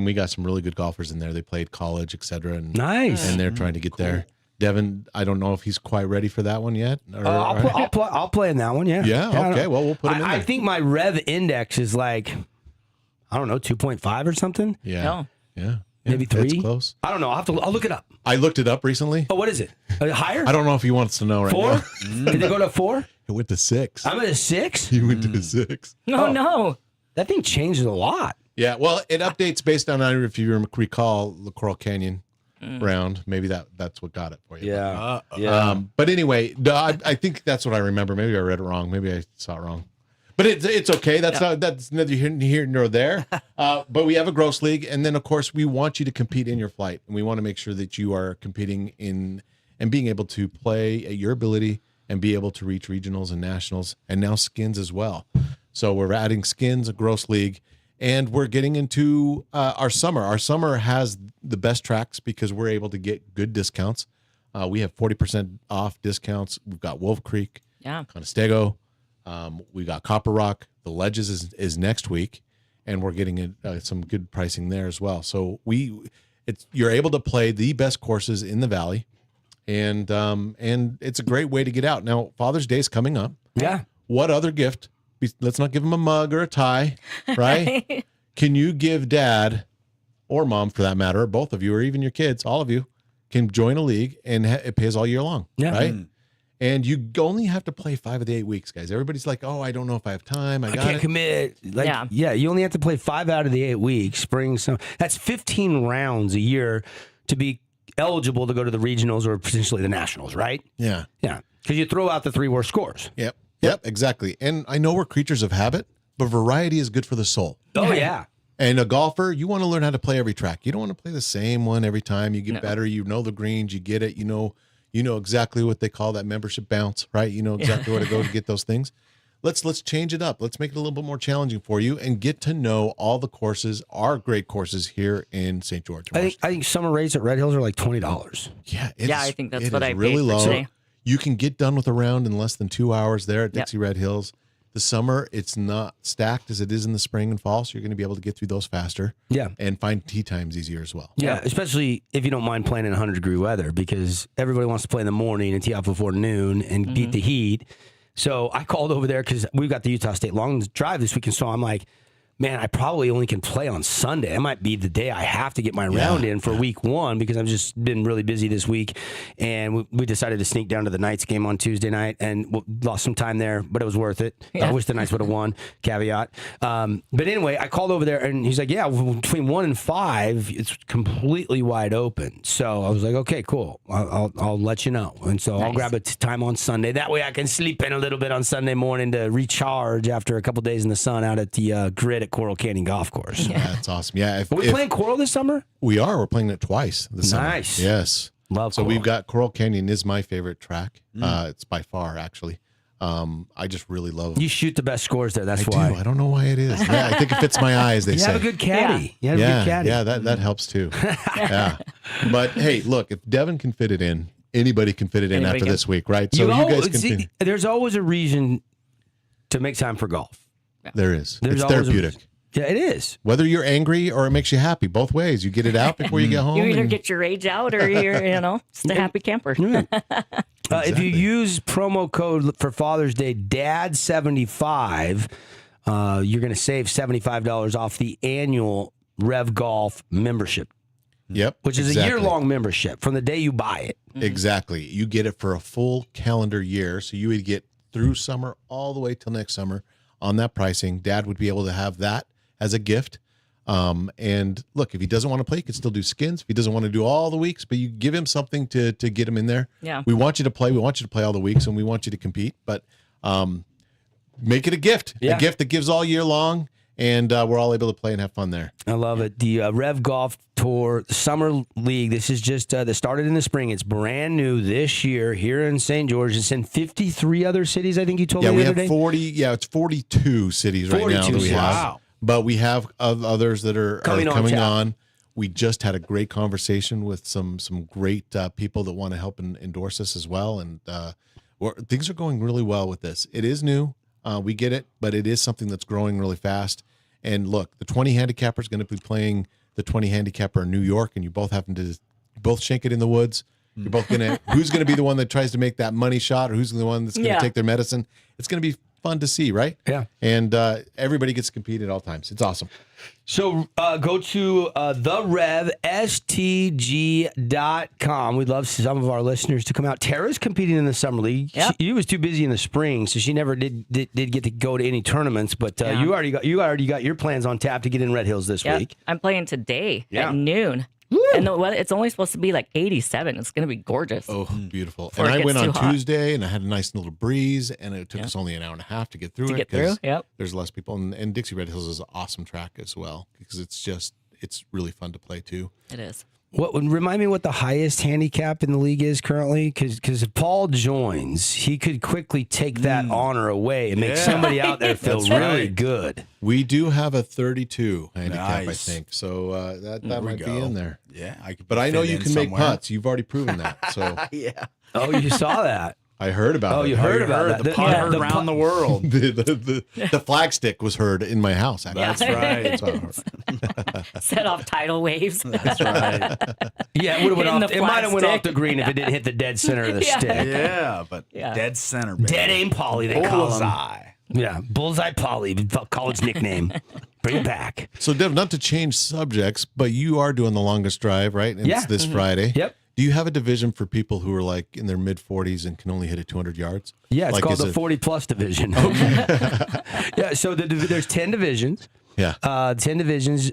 we got some really good golfers in there. They played college, et cetera. And, nice. And they're trying to get there. Devin, I don't know if he's quite ready for that one yet. I'll play in that one, yeah. Yeah, okay. Well, we'll put him in there. I think my Rev index is like, I don't know, 2.5 or something. Yeah. Yeah. Maybe 3. It's close. I don't know. I'll look it up. I looked it up recently. Oh, what is it? Higher? I don't know if he wants to know right 4? now. Did it go to 4? It went to 6. I'm at a 6? He went to a 6. No. That thing changes a lot. Yeah, well, it updates based on, if you recall, the Coral Canyon round. Maybe that's what got it for you. Yeah. But anyway, I think that's what I remember. Maybe I read it wrong. Maybe I saw it wrong. But it's okay. That's neither here nor there. But we have a gross league, and then of course we want you to compete in your flight, and we want to make sure that you are competing in and being able to play at your ability and be able to reach regionals and nationals, and now skins as well. So we're adding skins, a gross league, and we're getting into our summer. Our summer has the best tracks because we're able to get good discounts. We have 40% off discounts. We've got Wolf Creek, Conestoga. We got Copper Rock. The Ledges is next week, and we're getting some good pricing there as well. So you're able to play the best courses in the Valley, and it's a great way to get out. Now, Father's Day is coming up. Yeah. What other gift? Let's not give him a mug or a tie, right? Can you give dad or mom, for that matter, or both of you, or even your kids, all of you, can join a league and it pays all year long, right? And you only have to play 5 of the 8 weeks, guys. Everybody's like, "Oh, I don't know if I have time. I can't commit." You only have to play 5 out of the 8 weeks. Spring, so that's 15 rounds a year to be eligible to go to the regionals or potentially the nationals, right? Yeah, because you throw out the 3 worst scores. Yep, exactly. And I know we're creatures of habit, but variety is good for the soul. Oh, yeah. And a golfer, you want to learn how to play every track. You don't want to play the same one every time. You get better. You know the greens. You get it. You know exactly what they call that membership bounce, right? You know exactly where to go to get those things. Let's change it up. Let's make it a little bit more challenging for you and get to know all the courses, our great courses here in St. George. I think summer rates at Red Hills are like $20. Yeah, I think that's what I paid really for low. today. You can get done with a round in less than 2 hours there at Dixie Red Hills. The summer, it's not stacked as it is in the spring and fall, so you're going to be able to get through those faster. Yeah. And find tee times easier as well. Yeah, especially if you don't mind playing in 100-degree weather, because everybody wants to play in the morning and tee off before noon and beat the heat. So I called over there because we've got the Utah State Long Drive this weekend, so I'm like, man, I probably only can play on Sunday. It might be the day I have to get my round in for week 1 because I've just been really busy this week. And we decided to sneak down to the Knights game on Tuesday night and lost some time there, but it was worth it. I wish the Knights would have won, caveat. But anyway, I called over there and he's like, yeah, between 1 and 5, it's completely wide open. So I was like, okay, cool. I'll let you know. And so I'll grab a time on Sunday. That way I can sleep in a little bit on Sunday morning to recharge after a couple days in the sun out at the grid at Coral Canyon Golf Course. Yeah, that's awesome. Yeah, Are we playing Coral this summer? We are. We're playing it twice this summer. Nice. Yes. Love So Coral. we've got Coral Canyon is my favorite track. It's by far, actually. I just really love. You shoot the best scores there. That's I why. do. I don't know why it is. Yeah, I think it fits my eyes. They You say. have a good caddy. You have a Yeah, good caddy. yeah, that helps too. Yeah, but hey, look, if Devin can fit it in, anybody can fit it in Anybody after can. this week, right? So you guys can. see, there's always a reason to make time for golf. There is. There's It's always a therapeutic. reason. Yeah, it is. Whether you're angry or it makes you happy, both ways. You get it out before you get home. You either and- get your rage out or you're, just a happy camper. If you use promo code for Father's Day, DAD75, you're going to save $75 off the annual Rev Golf membership, Yep. which is exactly. a year-long membership from the day you buy it. Exactly. You get it for a full calendar year. So you would get through summer all the way till next summer on that pricing. Dad would be able to have that as a gift. And look, if he doesn't want to play, he can still do skins. If he doesn't want to do all the weeks, but you give him something to get him in there. Yeah. We want you to play. We want you to play all the weeks and we want you to compete, but make it a gift, Yeah. a gift that gives all year long. And we're all able to play and have fun there. I love it. The Rev Golf Tour Summer League. This is just that started in the spring. It's brand new this year here in St. George. It's in 53 other cities. I think you told Yeah, me we the have other day. 40. Yeah, it's 42 cities right now 42 that we have. Wow. But we have others that are Coming coming on on. tap. We just had a great conversation with some great people that want to help and endorse us as well. And things are going really well with this. It is new. We get it, but it is something that's growing really fast. And look, the 20 handicapper is going to be playing the 20 handicapper in New York, and you both happen to both shank it in the woods. You're both gonna. Who's going to be the one that tries to make that money shot, or who's the one that's going to take their medicine? It's going to be fun to see, right? Yeah. And everybody gets to compete at all times. It's awesome. So go to therevstg.com. We'd love some of our listeners to come out. Tara's competing in the summer league. Yep. She was too busy in the spring, so she never did get to go to any tournaments. But Yeah. you already got your plans on tap to get in Red Hills this Yep. week. I'm playing today Yeah. at noon. And the weather, it's only supposed to be like 87. It's going to be gorgeous. Oh, beautiful. Before And it I gets went on too hot. Tuesday, and I had a nice little breeze, and it took us only an hour and a half to get through To it. get through, 'cause yep. There's less people, and Dixie Red Hills is an awesome track as well because it's really fun to play too. It is. What would remind me what the highest handicap in the league is currently? Because if Paul joins, he could quickly take that honor away and make somebody out there feel That's really right. good. We do have a 32 handicap, Nice. I think, so that There we might be go. in there. Yeah, But I know fit you in can make somewhere. putts. You've already proven that. So Yeah. Oh, you saw that. I heard about Oh, it. you heard about that. The putt heard the around the world. the flag stick was heard in my house. Actually. That's right. That's what I heard. Set off tidal waves. That's right. Yeah, it would have went Hitting off. the It might have went flag off the green if it didn't hit the dead center of the Yeah. stick. Yeah, but Yeah. dead center. Baby. Dead aim Polly, they call him. Bullseye. Yeah, Bullseye Polly, college nickname. Bring it back. So, Dev, not to change subjects, but you are doing the longest drive, right? And Yeah. it's this Friday. Yep. Do you have a division for people who are like in their mid 40s and can only hit it 200 yards? Yeah, it's Like, called is the it- 40-plus division. Yeah, so there's 10 divisions. Yeah. 10 divisions.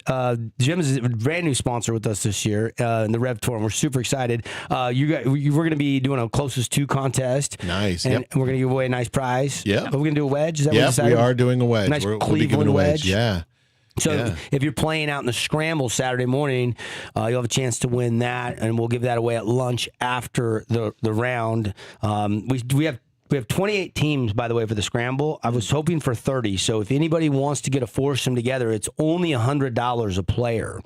Jim is a brand new sponsor with us this year in the Rev Tour, and we're super excited. We're going to be doing a closest two contest. Nice. And Yep. we're going to give away a nice prize. Yeah. Are we going to do a wedge? Is that what Yeah, decided? we are doing a wedge. Nice We'll be Cleveland giving a wedge. wedge. Yeah. So Yeah. if you're playing out in the scramble Saturday morning, you'll have a chance to win that, and we'll give that away at lunch after the round. We have 28 teams, by the way, for the scramble. I was hoping for 30. So if anybody wants to get a foursome together, it's only $100 a player,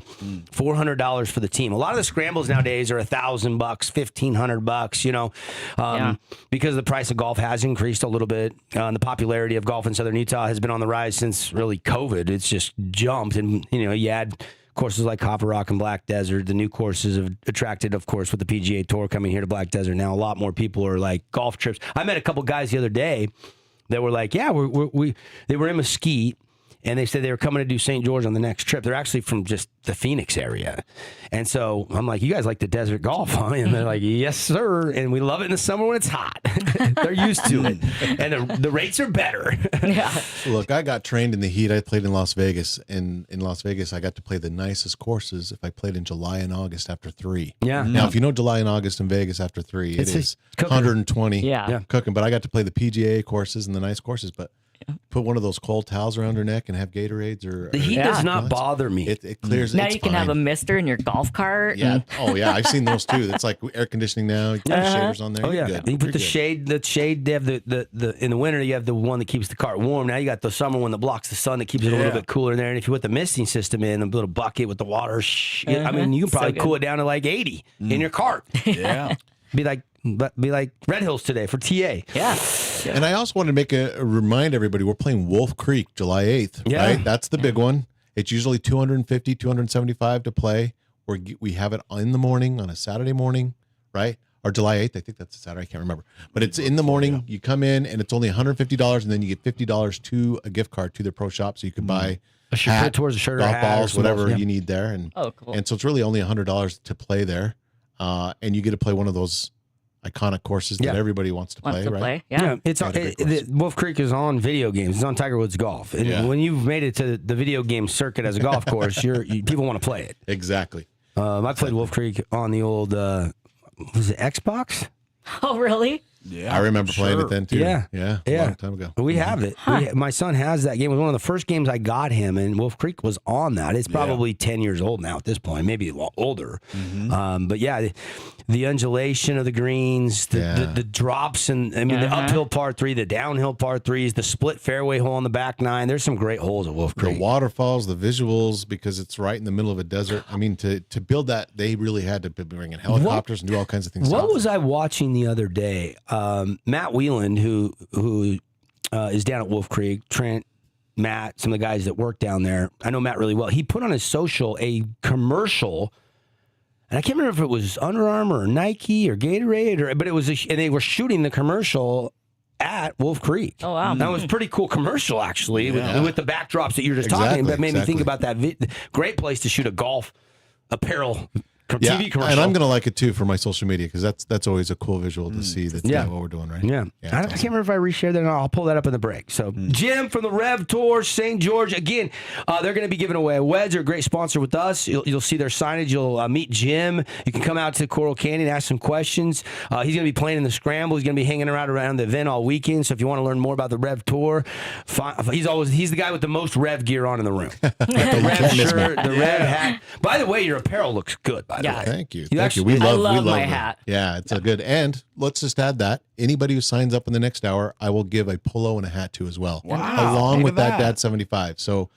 $400 for the team. A lot of the scrambles nowadays are $1,000, $1,500. Because the price of golf has increased a little bit. And the popularity of golf in Southern Utah has been on the rise since really COVID. It's just jumped, and you add courses like Copper Rock and Black Desert. The new courses have attracted, of course, with the PGA Tour coming here to Black Desert. Now a lot more people are like golf trips. I met a couple guys the other day that were like, yeah, they were in Mesquite, and they said they were coming to do St. George on the next trip. They're actually from just the Phoenix area. And so I'm like, you guys like the desert golf, huh? And they're like, yes, sir. And we love it in the summer when it's hot. They're used to it. And the rates are better. Yeah. Look, I got trained in the heat. I played in Las Vegas. And in Las Vegas, I got to play the nicest courses if I played in July and August after 3. Yeah. Now, if you know July and August in Vegas after 3, it is cooking. 120 Yeah. cooking. But I got to play the PGA courses and the nice courses. But put one of those cold towels around her neck and have Gatorades or The heat does not bother me. It clears. Now it's you can fine. have a mister in your golf cart. Yeah. and- Oh yeah. I've seen those too. It's like air conditioning now. You put the shaders on there. Oh You're yeah, good. you put You're the good. shade. The shade. They have the in the winter. You have the one that keeps the cart warm. Now you got the summer one that blocks the sun that keeps it a little bit cooler in there. And if you put the misting system in, a little bucket with the water, I mean, you can So probably good. cool it down to like 80 in your cart. Yeah. Be like Red Hills today for TA. Yeah. And I also want to make a remind everybody we're playing Wolf Creek July 8th, Yeah. right? That's the big one. It's usually 250, 275 to play. We have it in the morning on a Saturday morning, right? Or July 8th. I think that's a Saturday. I can't remember. But it's in the morning. You come in and it's only $150 and then you get $50 to a gift card to their pro shop so you can buy A shirt, put towards a shirt or golf hat or balls, something else, whatever yeah. you need there. And Oh, cool. and so it's really only $100 to play there. And you get to play one of those iconic courses that Yeah. everybody wants to Wants play, to right? play. Yeah. It's on, Yeah, great course. Wolf Creek is on video games. It's on Tiger Woods Golf. And Yeah. when you've made it to the video game circuit as a golf course, people want to play it. Exactly. I played Wolf Creek on the old was it Xbox? Oh, really? Yeah. I remember playing it then too. Yeah. Yeah. A Yeah. long time ago. We have it. My son has that game. It was one of the first games I got him, and Wolf Creek was on that. It's probably 10 years old now at this point, maybe a lot older. But yeah, the undulation of the greens, the drops, and I mean the uphill par 3, the downhill par 3s, the split fairway hole on the back 9. There's some great holes at Wolf The Creek. waterfalls, the visuals, because it's right in the middle of a desert. I mean, to build that, they really had to bring in helicopters and do all kinds of things. What was I watching the other day? Matt Wheeland, who is down at Wolf Creek, Trent, Matt, some of the guys that work down there. I know Matt really well. He put on his social a commercial, and I can't remember if it was Under Armour or Nike or Gatorade, but it was, and they were shooting the commercial at Wolf Creek. Oh, wow. That was a pretty cool commercial, actually, with the backdrops that you were just Exactly, talking about. Made me think exactly. about that. Great place to shoot a golf apparel Yeah, TV commercial. and I'm going to like it too for my social media because that's always a cool visual to see that Yeah. what we're doing, right? Yeah. it's I can't awesome. remember if I reshared that or not. I'll pull that up in the break. So, Jim from the Rev Tour, St. George. Again, they're going to be giving away a wedge. They're a great sponsor with us. You'll see their signage. You'll meet Jim. You can come out to Coral Canyon and ask some questions. He's going to be playing in the Scramble. He's going to be hanging around the event all weekend. So, if you want to learn more about the Rev Tour, he's the guy with the most Rev gear on in the room. The Rev shirt, the Rev hat. By the way, your apparel looks good, by the Yeah. way. Thank you. You Thank actually- you. We I love love my them. hat. Yeah, it's a good. And let's just add that anybody who signs up in the next hour, I will give a polo and a hat to as well. Wow, Along look with at that that. Dad 75. So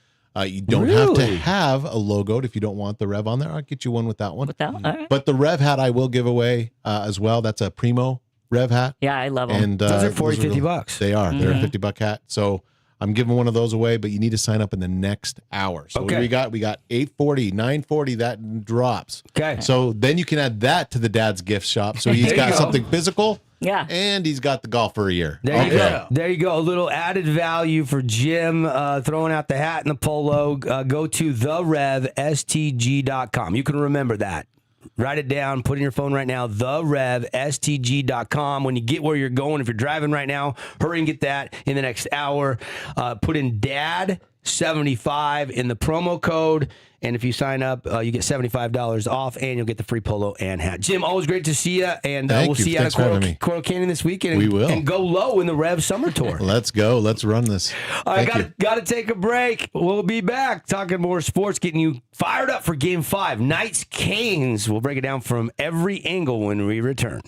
you don't have to Really? have a logoed if you don't want the Rev on there. I'll get you one with that one. With that one? All right. But the Rev hat I will give away as well. That's a Primo Rev hat. Yeah, I love them. And Those are 40, really- $50. They are. They're a $50 hat. So I'm giving one of those away, but you need to sign up in the next hour. So Okay. we got 8:40, 9:40 that drops. Okay. So then you can add that to the dad's gift shop. So he's There you got go. something physical. Yeah. And he's got the golf for a year. There you Okay. go. There you go. A little added value for Jim throwing out the hat and the polo. Go to therevstg.com. You can remember that. Write it down. Put it in your phone right now. Therevstg.com. When you get where you're going, if you're driving right now, hurry and get that in the next hour. Put in DAD75 in the promo code. And if you sign up, you get $75 off, and you'll get the free polo and hat. Jim, always great to see you, and Thank we'll you. see you out Thanks at for having me. Coral Canyon this weekend. We will. And go low in the Rev Summer Tour. Let's go. Let's run this. All right, Thank you. got to take a break. We'll be back talking more sports, getting you fired up for Game 5. Knights Canes. We'll break it down from every angle when we return.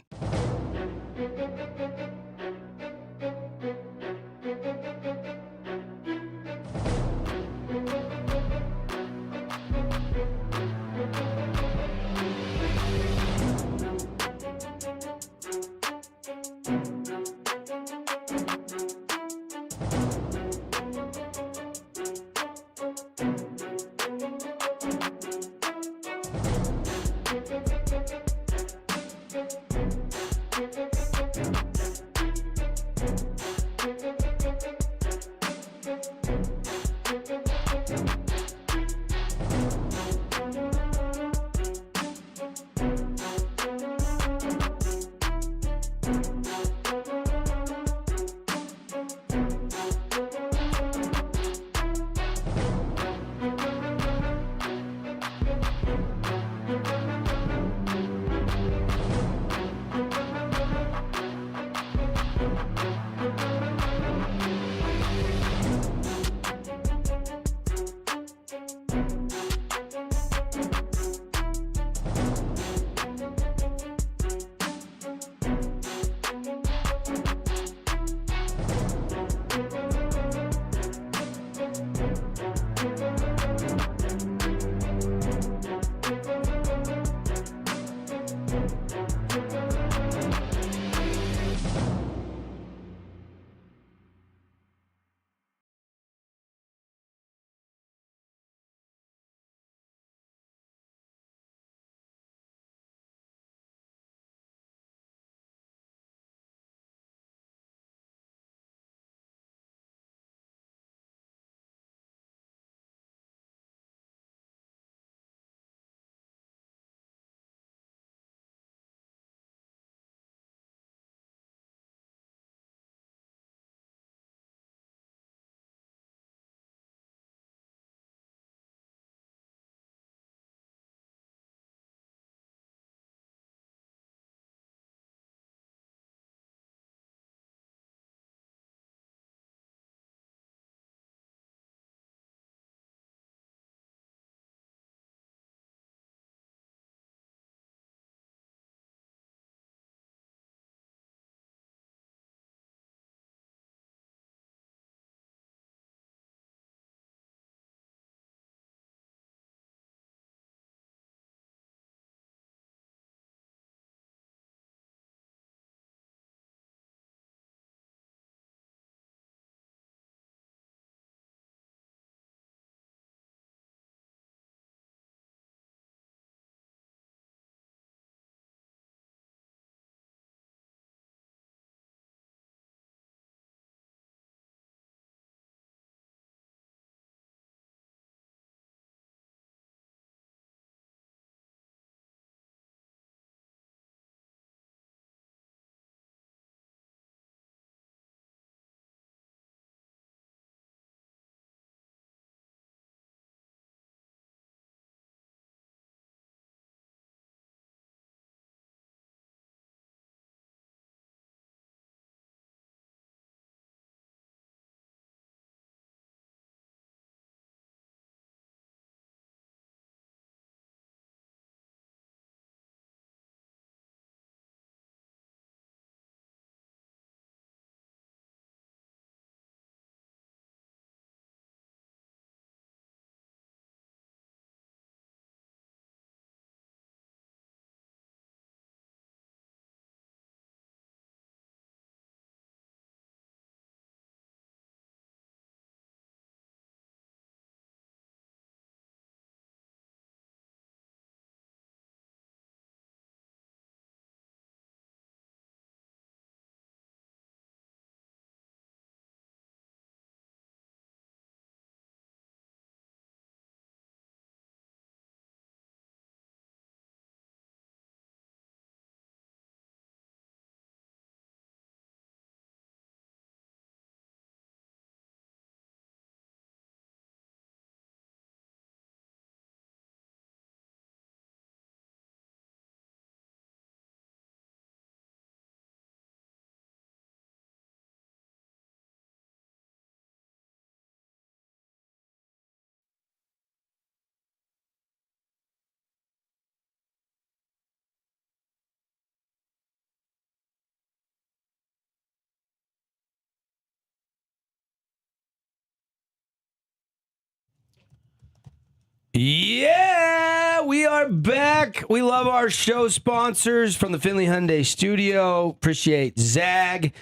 Yeah, we are back. We love our show sponsors from the Finley Hyundai Studio. Appreciate Zag,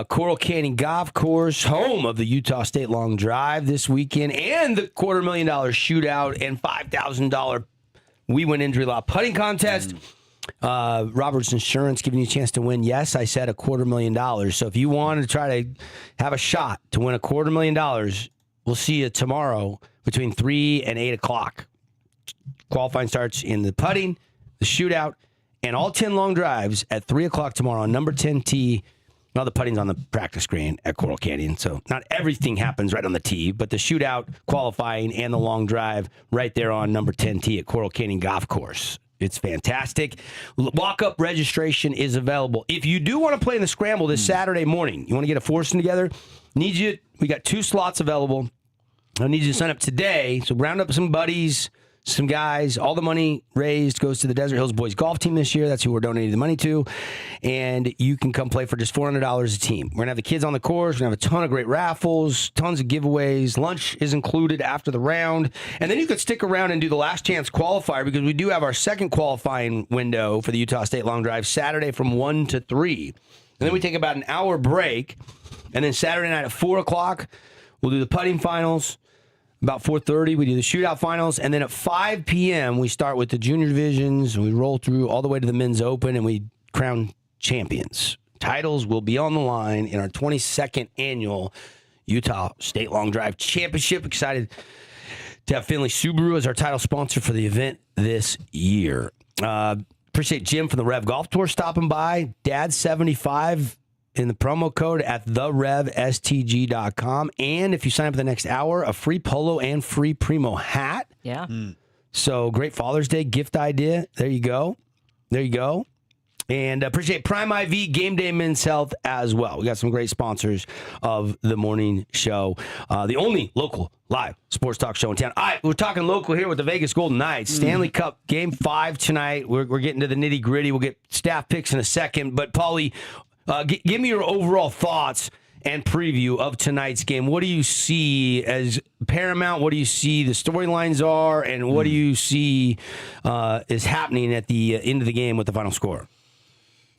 Coral Canyon Golf Course, home of the Utah State Long Drive this weekend, and the $250,000 shootout and $5,000 We Win Injury Law putting contest. Roberts Insurance giving you a chance to win. Yes, I said $250,000. So if you want to try to have a shot to win $250,000, we'll see you tomorrow between 3 and 8 o'clock. Qualifying starts in the putting, the shootout, and all 10 long drives at 3 o'clock tomorrow on number 10 tee. Well, the putting's on the practice green at Coral Canyon, so not everything happens right on the tee, but the shootout, qualifying, and the long drive right there on number 10 tee at Coral Canyon Golf Course. It's fantastic. Walk-up registration is available. If you do want to play in the scramble this Saturday morning, you want to get a foursome together, we got 2 slots available. I need you to sign up today. So round up some buddies, some guys. All the money raised goes to the Desert Hills Boys Golf Team this year. That's who we're donating the money to. And you can come play for just $400 a team. We're going to have the kids on the course. We're going to have a ton of great raffles, tons of giveaways. Lunch is included after the round. And then you could stick around and do the last chance qualifier because we do have our second qualifying window for the Utah State Long Drive Saturday from 1 to 3. And then we take about an hour break. And then Saturday night at 4 o'clock, we'll do the putting finals. About 4:30, we do the shootout finals. And then at 5 p.m., we start with the junior divisions. And we roll through all the way to the men's open, and we crown champions. Titles will be on the line in our 22nd annual Utah State Long Drive Championship. Excited to have Finley Subaru as our title sponsor for the event this year. Appreciate Jim from the Rev Golf Tour stopping by. Dad75 in the promo code at therevstg.com. And if you sign up for the next hour, a free polo and free Primo hat. Yeah. So great Father's Day gift idea. There you go. And appreciate Prime IV Game Day Men's Health as well. We got some great sponsors of the morning show. The only local live sports talk show in town. All right, we're talking local here with the Vegas Golden Knights. Stanley Cup Game 5 tonight. We're getting to the nitty gritty. We'll get staff picks in a second. But Paulie, give me your overall thoughts and preview of tonight's game. What do you see as paramount? What do you see the storylines are? And what do you see is happening at the end of the game with the final score?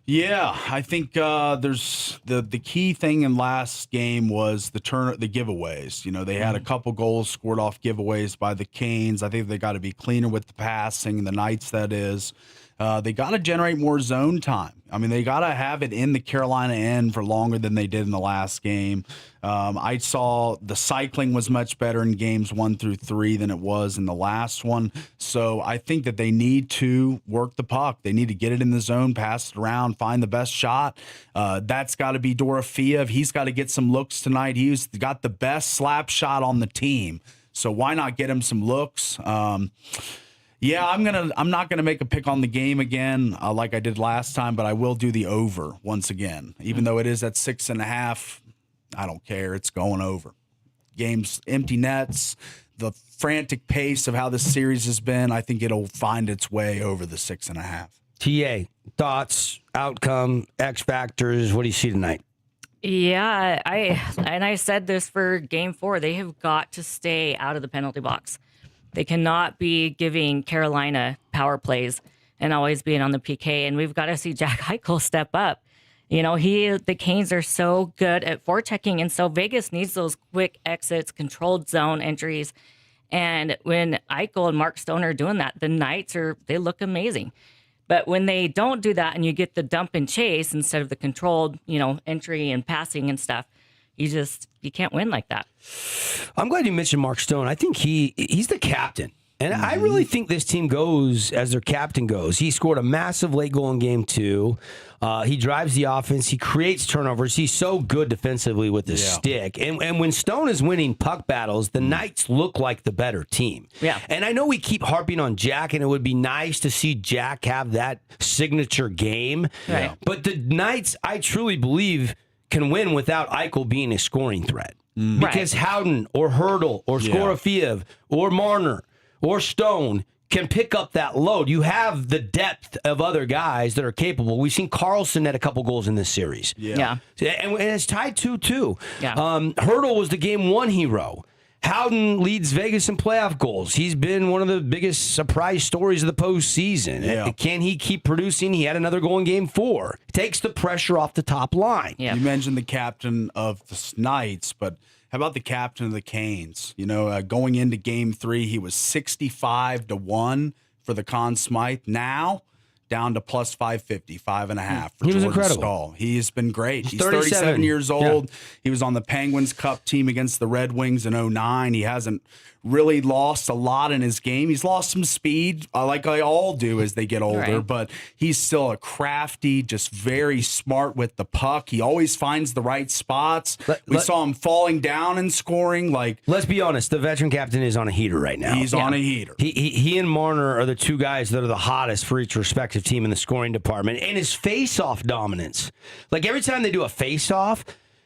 Yeah, I think there's the key thing in last game was the giveaways. You know, they had a couple goals scored off giveaways by the Canes. I think they got to be cleaner with the passing, the Knights, that is. They got to generate more zone time. I mean, they got to have it in the Carolina end for longer than they did in the last game. I saw the cycling was much better in games 1 through 3 than it was in the last one. So I think that they need to work the puck. They need to get it in the zone, pass it around, find the best shot. That's got to be Dorofeev. He's got to get some looks tonight. He's got the best slap shot on the team. So why not get him some looks? Yeah, I'm not gonna make a pick on the game again like I did last time, but I will do the over once again. Even though it is at 6.5, I don't care. It's going over. Games, empty nets, the frantic pace of how this series has been. I think it'll find its way over the 6.5. TA, thoughts, outcome, X factors. What do you see tonight? Yeah, I said this for Game 4. They have got to stay out of the penalty box. They cannot be giving Carolina power plays and always being on the PK. And we've got to see Jack Eichel step up. You know, the Canes are so good at forechecking, and so Vegas needs those quick exits, controlled zone entries. And when Eichel and Mark Stone are doing that, the Knights they look amazing. But when they don't do that and you get the dump and chase instead of the controlled, entry and passing and stuff, you can't win like that. I'm glad you mentioned Mark Stone. I think he's the captain. And I really think this team goes as their captain goes. He scored a massive late goal in Game 2. He drives the offense. He creates turnovers. He's so good defensively with his stick. And when Stone is winning puck battles, the Knights look like the better team. Yeah. And I know we keep harping on Jack, and it would be nice to see Jack have that signature game. Right. But the Knights, I truly believe, can win without Eichel being a scoring threat. Because Howden or Hurdle or Skorofiev or Marner or Stone can pick up that load. You have the depth of other guys that are capable. We've seen Carlson net a couple goals in this series. Yeah. And it's tied 2-2. Yeah. Hurdle was the Game 1 hero. Howden leads Vegas in playoff goals. He's been one of the biggest surprise stories of the postseason. Yeah. Can he keep producing? He had another goal in Game 4. Takes the pressure off the top line. Yeah. You mentioned the captain of the Knights, but how about the captain of the Canes? Going into Game 3, he was 65-1 for the Conn Smythe. Now, down to plus 550, 5.5 for He was Jordan incredible. Stahl. He's been great. He's 37 37 years old. Yeah. He was on the Penguins Cup team against the Red Wings in 2009. He hasn't really lost a lot in his game. He's lost some speed, like they all do as they get older, Right. but he's still a crafty, just very smart with the puck. He always finds the right spots. We saw him falling down and scoring. Let's be honest, the veteran captain is on a heater right now. He's on a heater. He and Marner are the two guys that are the hottest for each respective team in the scoring department. And his face-off dominance. Like every time they do a face-off,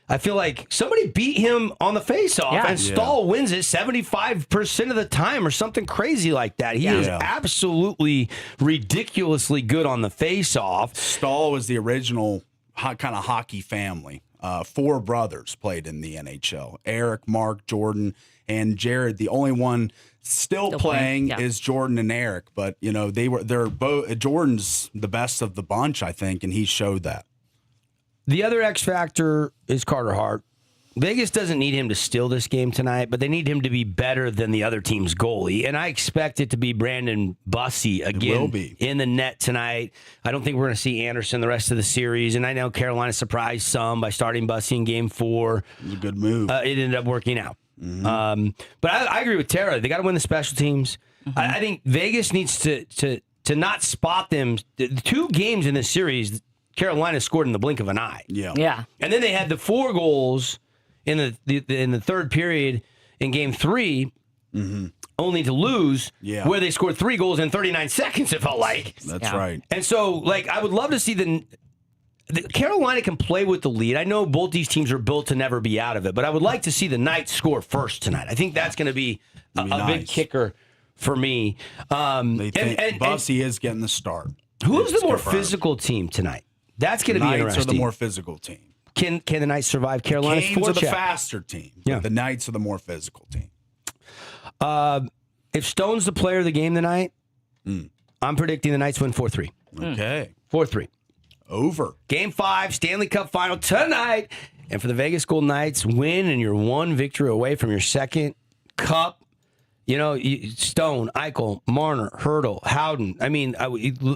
I feel like somebody beat him on the face-off, and Stahl wins it 75% of the time or something crazy like that. He is absolutely ridiculously good on the face-off. Stahl was the original kind of hockey family. 4 brothers played in the NHL. Eric, Mark, Jordan, and Jared. The only one still playing is Jordan and Eric. But they're both. Jordan's the best of the bunch, I think, and he showed that. The other X factor is Carter Hart. Vegas doesn't need him to steal this game tonight, but they need him to be better than the other team's goalie. And I expect it to be Brandon Bussey again in the net tonight. I don't think we're going to see Anderson the rest of the series. And I know Carolina surprised some by starting Bussey in Game 4. It was a good move. It ended up working out. But I agree with Tara. They got to win the special teams. I think Vegas needs to not spot them. The 2 games in this series, Carolina scored in the blink of an eye. Yeah. And then they had the 4 goals in the third period in Game 3, only to lose, where they scored 3 goals in 39 seconds, it felt like. That's right. And so, I would love to see the Carolina can play with the lead. I know both these teams are built to never be out of it, but I would like to see the Knights score first tonight. I think that's going to be a big kicker for me. And Bussey is getting the start. Who's the more physical team tonight? That's going to be interesting. Knights are the more physical team. Can the Knights survive Carolina's Canes forecheck? are the faster team. Yeah. The Knights are the more physical team. If Stone's the player of the game tonight, I'm predicting the Knights win 4-3. Okay. 4-3. Over. Game 5, Stanley Cup final tonight. And for the Vegas Golden Knights, win and you're 1 victory away from your 2nd cup. Stone, Eichel, Marner, Hurdle, Howden. I mean,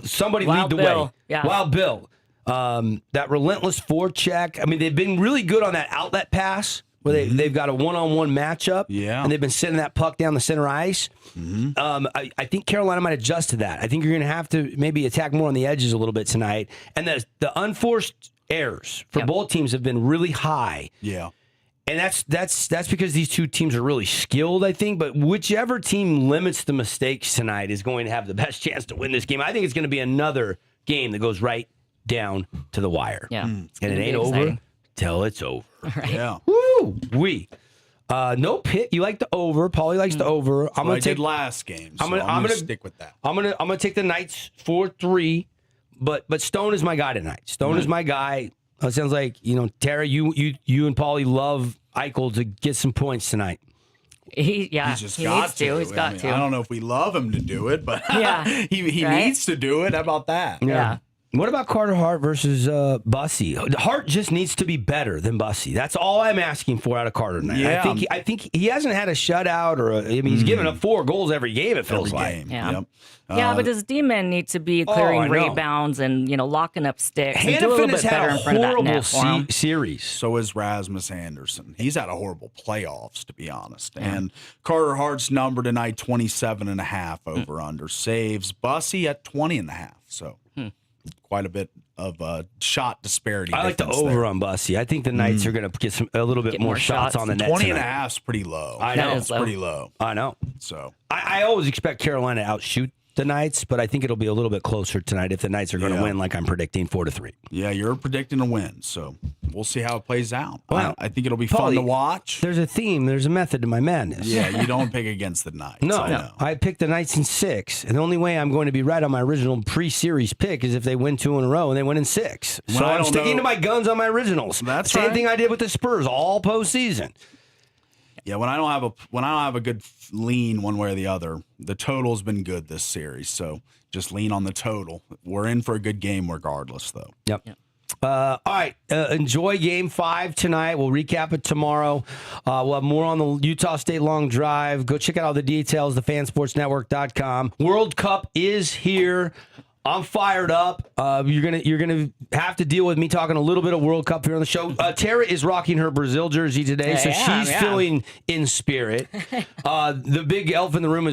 somebody Wild lead the Bill. way. Yeah. Wild Bill. That relentless forecheck. I mean, they've been really good on that outlet pass where they've got a one-on-one matchup. Yeah. And they've been sending that puck down the center ice. I think Carolina might adjust to that. I think you're going to have to maybe attack more on the edges a little bit tonight. And the unforced errors for both teams have been really high. Yeah. And that's because these 2 teams are really skilled, I think. But whichever team limits the mistakes tonight is going to have the best chance to win this game. I think it's going to be another game that goes right down to the wire. Yeah. And it ain't over till it's over. Right. Yeah. Woo! No pit. You like the over. Paulie likes the over. I'm gonna take take last game. So I'm I'm gonna gonna stick with that. I'm gonna take the Knights 4-3. But Stone is my guy tonight. Stone is my guy. It sounds like Tara. You and Paulie love Eichel to get some points tonight. He's just got to. He's got to. I don't know if we love him to do it, but he Right? needs to do it. How about that? Yeah. What about Carter Hart versus Bussey? Hart just needs to be better than Bussey. That's all I'm asking for out of Carter tonight. Yeah. I think he hasn't had a shutout or he's given up 4 goals every game. It feels Every like. game. Yeah. Yep. Yeah, but his D-men need to be clearing I know. rebounds and locking up sticks and do a Hannafin little has bit better had in a front of that horrible net for him. series. So is Rasmus Anderson. He's had a horrible playoffs, to be honest. And Carter Hart's number tonight, 27.5 over under saves. Bussey at 20.5. So quite a bit of shot disparity. I like the difference over there. on Bussey. I think the Knights are going to get a little bit more shots on the net 20 tonight. and a half is pretty low. I know. It's pretty low. I know. So I always expect Carolina to outshoot the Knights, but I think it'll be a little bit closer tonight if the Knights are going to win like I'm predicting 4-3. yeah, you're predicting a win. So we'll see how it plays out. Well, I think it'll be fun to Paulie, watch. There's a theme. There's a method to my madness. Yeah, you don't pick against the Knights. No, I know. I picked the Knights in 6, and the only way I'm going to be right on my original pre-series pick is if they win 2 in a row and they win in 6. So I I'm don't sticking know- to my guns on my originals. That's Same right. thing I did with the Spurs all postseason. Yeah, when I don't have a good lean one way or the other, the total's been good this series. So just lean on the total. We're in for a good game regardless, though. Yep. All right. Enjoy Game 5 tonight. We'll recap it tomorrow. We'll have more on the Utah State long drive. Go check out all the details, thefansportsnetwork.com. World Cup is here. I'm fired up. You're gonna have to deal with me talking a little bit of World Cup here on the show. Tara is rocking her Brazil jersey today, so she's feeling in spirit. The big elf in the room is